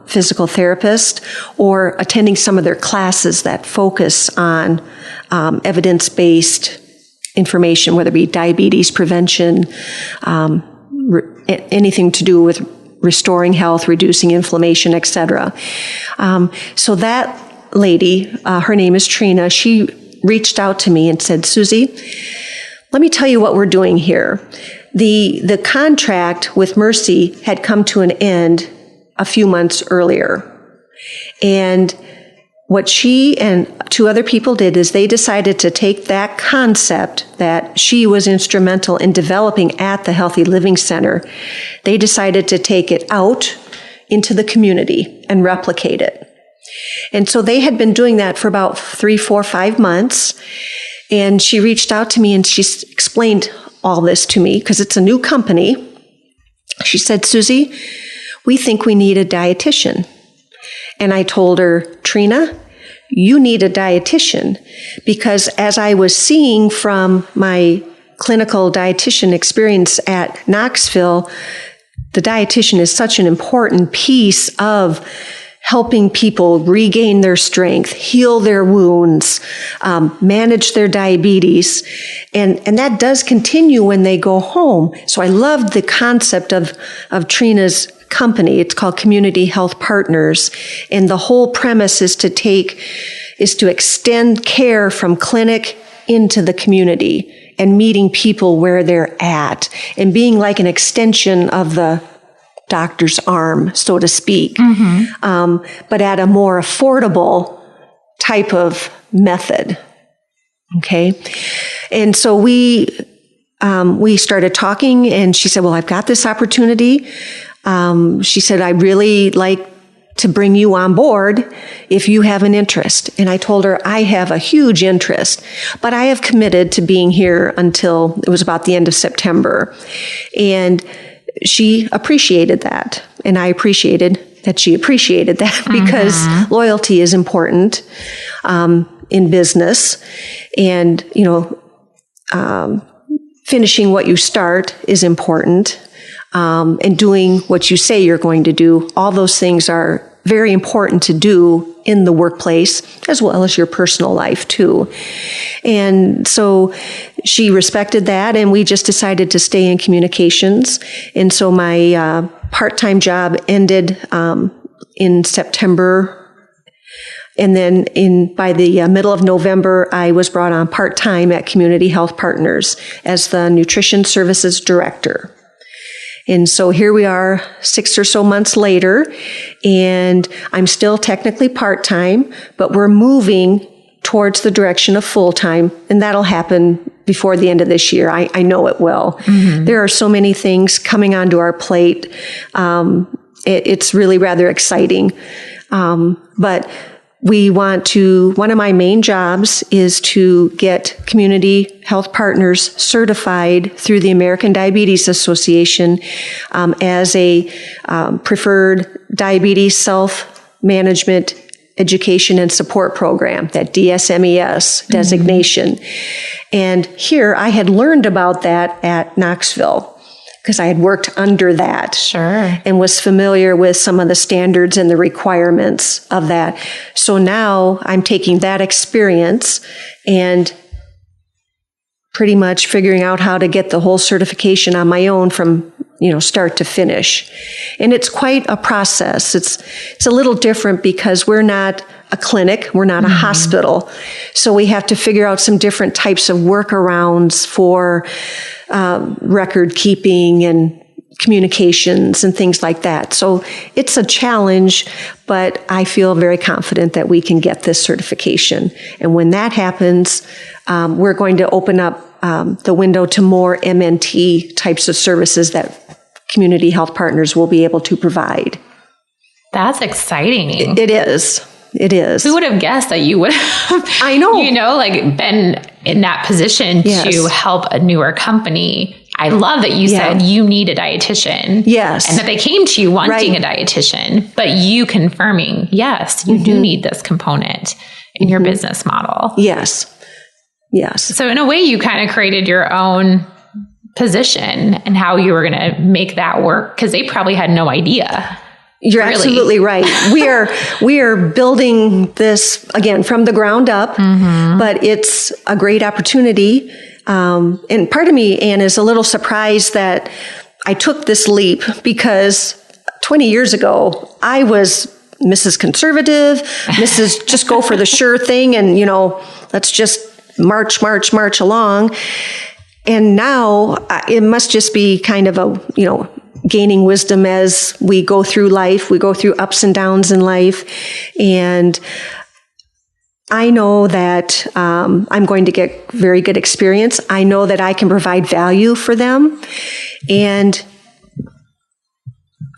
physical therapist or attending some of their classes that focus on evidence-based information, whether it be diabetes prevention, anything to do with restoring health, reducing inflammation, etc. So that lady, her name is Trina, she reached out to me and said, Susie, let me tell you what we're doing here. The contract with Mercy had come to an end a few months earlier. And what she and two other people did is they decided to take that concept that she was instrumental in developing at the Healthy Living Center. They decided to take it out into the community and replicate it. And so they had been doing that for about 3, 4, 5 months. And she reached out to me and she explained all this to me because it's a new company. She said, Susie, we think we need a dietitian. And I told her, Trina, you need a dietitian, because as I was seeing from my clinical dietitian experience at Knoxville, the dietitian is such an important piece of helping people regain their strength, heal their wounds, manage their diabetes. And that does continue when they go home. So I loved the concept of Trina's company. It's called Community Health Partners. And the whole premise is to extend care from clinic into the community and meeting people where they're at and being like an extension of the doctor's arm, so to speak, but at a more affordable type of method. Okay. And so we started talking and she said, well, I've got this opportunity. She said, I'd really like to bring you on board if you have an interest. And I told her, I have a huge interest, but I have committed to being here until it was about the end of September. And she appreciated that. And I appreciated that she appreciated that because loyalty is important in business. And, finishing what you start is important. And doing what you say you're going to do. All those things are very important to do in the workplace as well as your personal life too. And so she respected that, and we just decided to stay in communications. And so my part-time job ended in September. And then by the middle of November, I was brought on part-time at Community Health Partners as the Nutrition Services Director. And so here we are 6 or so months later, and I'm still technically part-time, but we're moving towards the direction of full-time, and that'll happen before the end of this year. I know it will. There are so many things coming onto our plate. It's really rather exciting. But one of my main jobs is to get Community Health Partners certified through the American Diabetes Association as a preferred diabetes self-management education and support program, that DSMES designation. And here I had learned about that at Knoxville, because I had worked under that. Sure. And was familiar with some of the standards and the requirements of that. So now I'm taking that experience and pretty much figuring out how to get the whole certification on my own from, start to finish. And it's quite a process. It's a little different because we're not a clinic, we're not a hospital. So we have to figure out some different types of workarounds for record keeping and communications and things like that. So it's a challenge, but I feel very confident that we can get this certification. And when that happens, we're going to open up the window to more MNT types of services that community health partners will be able to provide. That's exciting. It is. It is. Who would have guessed that you would have, I know, been in that position to help a newer company? I love that you said you need a dietitian. Yes. And that they came to you wanting a dietitian, but you confirming, yes, you do need this component in your business model. Yes. Yes. So in a way, you kind of created your own position and how you were going to make that work, because they probably had no idea. You're absolutely right. We are building this again from the ground up, but it's a great opportunity. And part of me, Anne, is a little surprised that I took this leap, because 20 years ago, I was Mrs. Conservative, Mrs. Just go for the sure thing, and, let's just march along. And now it must just be kind of a, gaining wisdom as we go through life. We go through ups and downs in life. And I know that I'm going to get very good experience. I know that I can provide value for them. And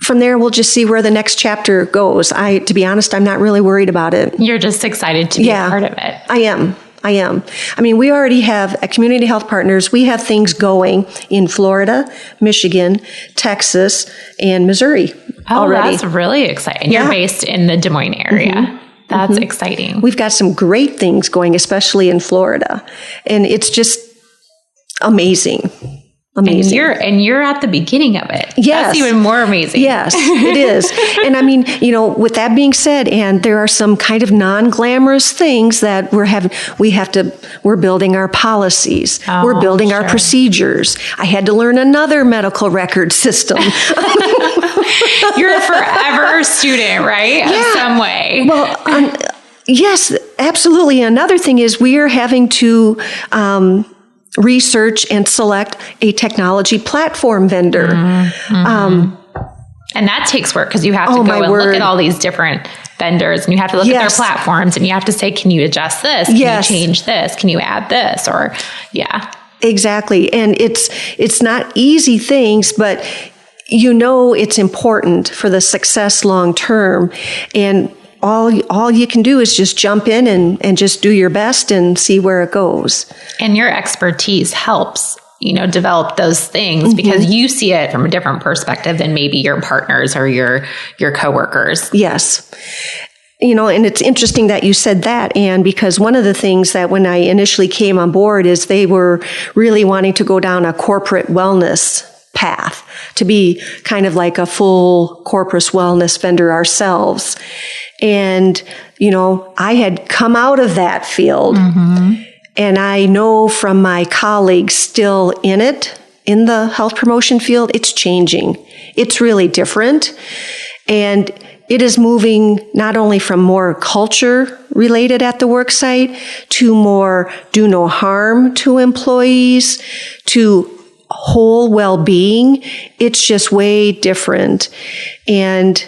from there, we'll just see where the next chapter goes. To be honest, I'm not really worried about it. You're just excited to be a part of it. I am. I mean, we already have a community health partners. We have things going in Florida, Michigan, Texas, and Missouri already. That's really exciting. You're based in the Des Moines area. That's exciting. We've got some great things going, especially in Florida. And it's just amazing. Amazing. And you're at the beginning of it. Yes. That's even more amazing. Yes, it is. And I mean, with that being said, and there are some kind of non-glamorous things that we're building our policies. We're building our procedures. I had to learn another medical record system. You're a forever student, right? Yeah. In some way. Well, yes, absolutely. Another thing is we are having to, research and select a technology platform vendor. And that takes work, because you have to go and look at all these different vendors, and you have to look at their platforms, and you have to say, can you adjust this? Can you change this? Can you add this? Or Exactly. And it's not easy things, but it's important for the success long term. And all you can do is just jump in and just do your best and see where it goes. And your expertise helps, develop those things, because you see it from a different perspective than maybe your partners or your coworkers. Yes. And it's interesting that you said that, Anne, because one of the things that when I initially came on board is they were really wanting to go down a corporate wellness path, to be kind of like a full corporate wellness vendor ourselves. And, I had come out of that field, and I know from my colleagues still in the health promotion field, it's changing. It's really different. And it is moving not only from more culture related at the work site to more do no harm to employees, to whole well-being. It's just way different. And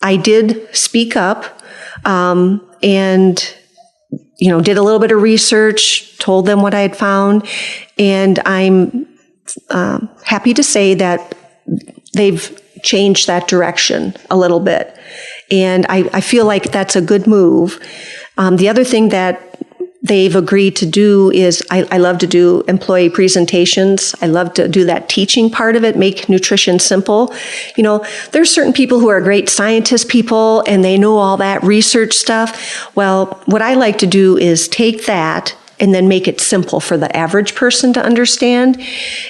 I did speak up, and, did a little bit of research, told them what I had found. And I'm happy to say that they've changed that direction a little bit. And I feel like that's a good move. The other thing that they've agreed to do is I love to do employee presentations. I love to do that teaching part of it, make nutrition simple. There's certain people who are great scientist people and they know all that research stuff. Well, what I like to do is take that and then make it simple for the average person to understand.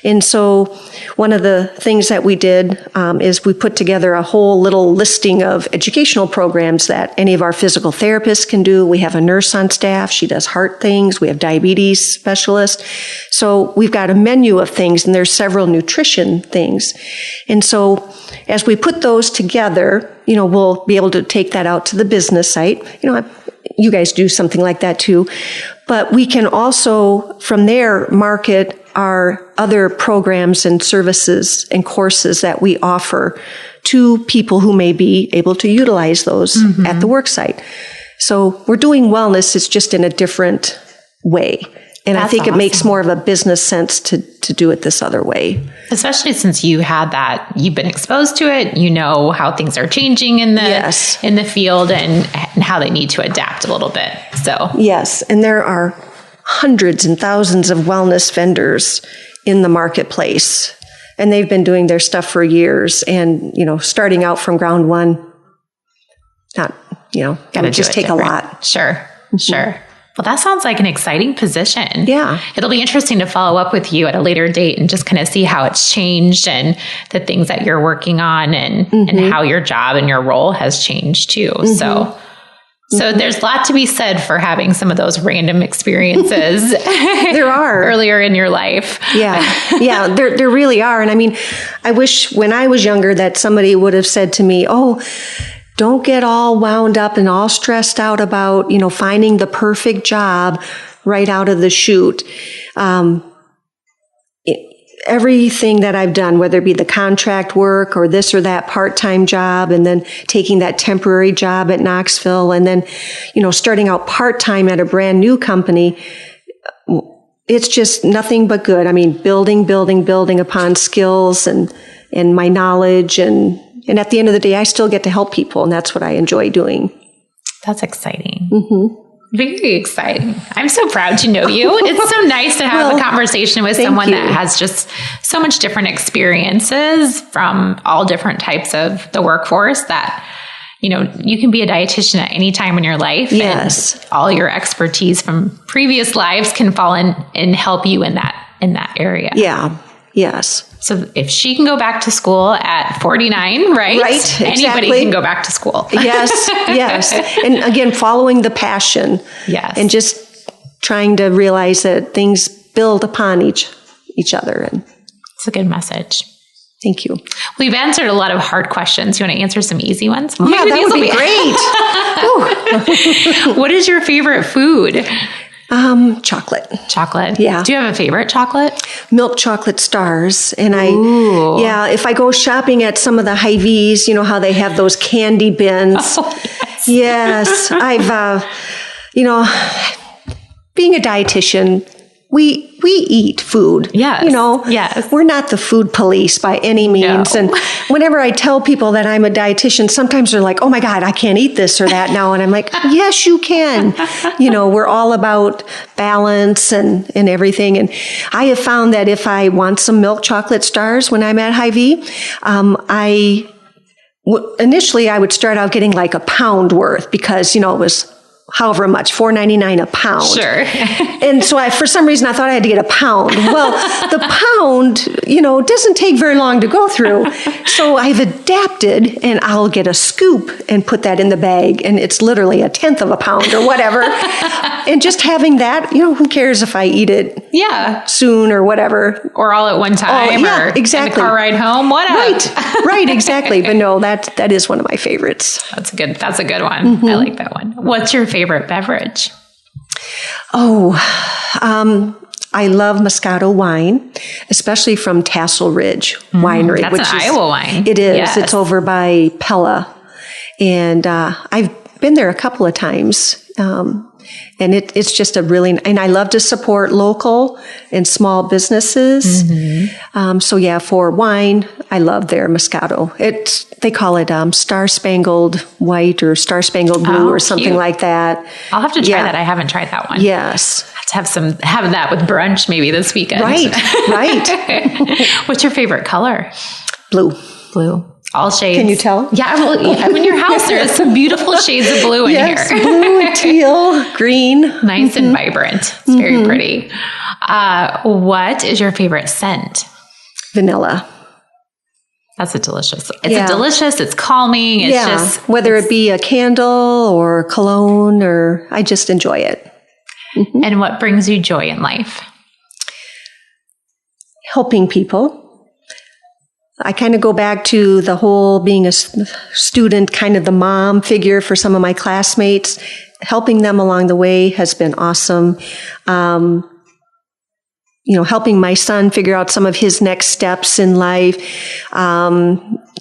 And so one of the things that we did is we put together a whole little listing of educational programs that any of our physical therapists can do. We have a nurse on staff. She does heart things. We have diabetes specialists. So we've got a menu of things, and there's several nutrition things. And so as we put those together, we'll be able to take that out to the business site. You guys do something like that too. But we can also, from there, market our other programs and services and courses that we offer to people who may be able to utilize those at the work site. So we're doing wellness, it's just in a different way. And I think it makes more of a business sense to do it this other way. Especially since you had that, you've been exposed to it, you know how things are changing in the field and how they need to adapt a little bit. So yes, and there are hundreds and thousands of wellness vendors in the marketplace, and they've been doing their stuff for years. And starting out from ground one, it would just take a lot. Sure. Well, that sounds like an exciting position. Yeah. It'll be interesting to follow up with you at a later date and just kind of see how it's changed and the things that you're working on and how your job and your role has changed too. So there's a lot to be said for having some of those random experiences. There are. Earlier in your life. Yeah, there really are. And I mean, I wish when I was younger that somebody would have said to me, don't get all wound up and all stressed out about, finding the perfect job right out of the chute. Everything that I've done, whether it be the contract work or this or that part-time job, and then taking that temporary job at Knoxville, and then, starting out part-time at a brand new company, it's just nothing but good. I mean, building upon skills and my knowledge, and at the end of the day, I still get to help people, and that's what I enjoy doing. That's exciting. Very exciting. I'm so proud to know you. It's so nice to have a conversation with someone that has just so much different experiences from all different types of the workforce that, you can be a dietitian at any time in your life. Yes. And all your expertise from previous lives can fall in and help you in that area. Yeah. Yes. So if she can go back to school at 49, right? Right, exactly. Anybody can go back to school. Yes. And again, following the passion. Yes. And just trying to realize that things build upon each other. And it's a good message. Thank you. We've answered a lot of hard questions. You want to answer some easy ones? Yeah, that would be great. What is your favorite food? Chocolate. Yeah. Do you have a favorite chocolate? Milk chocolate stars. And if I go shopping at some of the Hy-Vees, how they have those candy bins. Oh, yes. I've, being a dietitian, we eat food. Yes. Yes. We're not the food police by any means. No. And whenever I tell people that I'm a dietitian, sometimes they're like, oh my God, I can't eat this or that now. And I'm like, yes, you can. We're all about balance and everything. And I have found that if I want some milk chocolate stars when I'm at Hy-Vee, initially I would start out getting like a pound worth because, it was however much, $4.99 a pound. Sure. And so for some reason I thought I had to get a pound. Well, the pound, doesn't take very long to go through. So I've adapted, and I'll get a scoop and put that in the bag, and it's literally 1/10 of a pound or whatever. And just having that, who cares if I eat it soon or whatever. Or all at one time or exactly. in the car ride home, whatever. Right, exactly. But no, that is one of my favorites. That's a good one. I like that one. What's your favorite beverage? I love Moscato wine, especially from Tassel Ridge Winery. That's an Iowa wine. It is. Yes. It's over by Pella. And I've been there a couple of times. And it's just and I love to support local and small businesses. For wine, I love their Moscato. They call it Star Spangled White or Star Spangled Blue or something like that. I'll have to try that. I haven't tried that one. Yes. I have to have that with brunch maybe this weekend. Right. What's your favorite color? Blue. All shades. Can you tell? Yeah, in your house there is some beautiful shades of blue in here. Blue, teal, green. Nice and vibrant. It's very pretty. What is your favorite scent? Vanilla. That's delicious. It's calming. It's just whether it be a candle or cologne, or I just enjoy it. And what brings you joy in life? Helping people. I kind of go back to the whole being a student, kind of the mom figure for some of my classmates. Helping them along the way has been awesome. Helping my son figure out some of his next steps in life.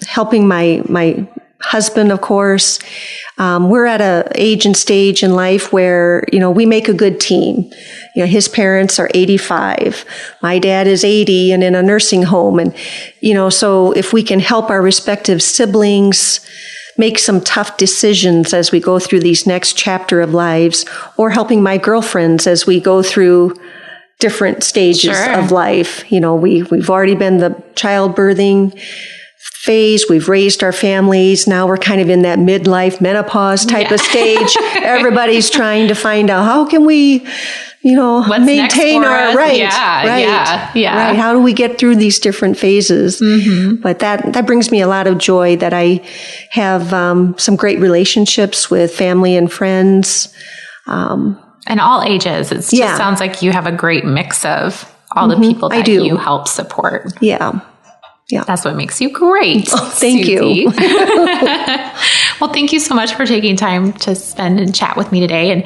Helping my husband, of course. We're at an age and stage in life where, we make a good team. His parents are 85. My dad is 80 and in a nursing home. And, so if we can help our respective siblings make some tough decisions as we go through these next chapter of lives, or helping my girlfriends as we go through different stages of life. We've already been the childbirthing phase. We've raised our families. Now we're kind of in that midlife menopause type of stage. Everybody's trying to find out, how can we, maintain our right. Right. How do we get through these different phases? Mm-hmm. But that brings me a lot of joy that I have some great relationships with family and friends. And all ages. It just sounds like you have a great mix of all the people that you help support. Yeah. That's what makes you great. Oh, thank you. Well, thank you so much for taking time to spend and chat with me today. And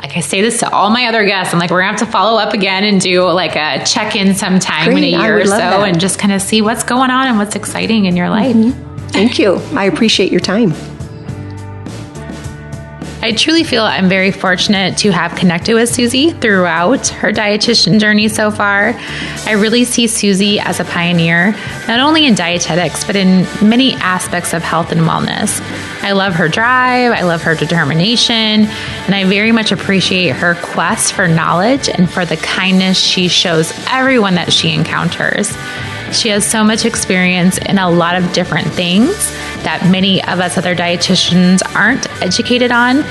like I say this to all my other guests, I'm like, we're going to have to follow up again and do like a check-in sometime in a year or so and just kind of see what's going on and what's exciting in your life. Mm-hmm. Thank you. I appreciate your time. I truly feel I'm very fortunate to have connected with Susie throughout her dietitian journey so far. I really see Susie as a pioneer, not only in dietetics, but in many aspects of health and wellness. I love her drive, I love her determination, and I very much appreciate her quest for knowledge and for the kindness she shows everyone that she encounters. She has so much experience in a lot of different things that many of us other dietitians aren't educated on,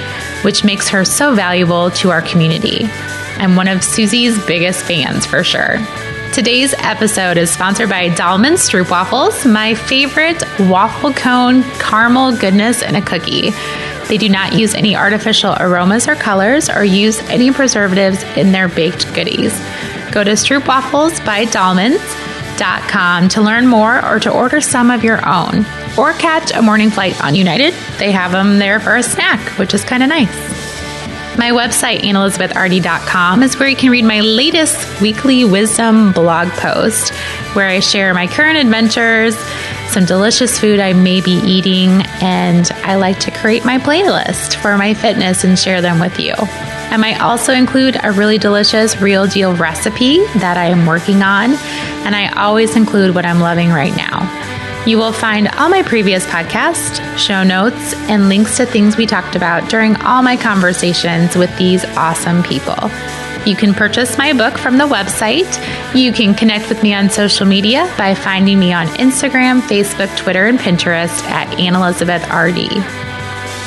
which makes her so valuable to our community. I'm one of Susie's biggest fans for sure. Today's episode is sponsored by Dahlman's Stroopwafels, my favorite waffle cone, caramel goodness, and a cookie. They do not use any artificial aromas or colors or use any preservatives in their baked goodies. Go to stroopwafels.com to learn more or to order some of your own. Or catch a morning flight on United. They have them there for a snack, which is kind of nice. My website, AnnElizabethRD.com, is where you can read my latest weekly wisdom blog post, where I share my current adventures, some delicious food I may be eating, and I like to create my playlist for my fitness and share them with you. I might also include a really delicious real deal recipe that I am working on, and I always include what I'm loving right now. You will find all my previous podcasts, show notes, and links to things we talked about during all my conversations with these awesome people. You can purchase my book from the website. You can connect with me on social media by finding me on Instagram, Facebook, Twitter, and Pinterest at AnnElizabethRD.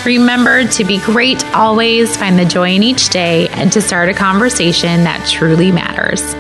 Remember to be great always, find the joy in each day, and to start a conversation that truly matters.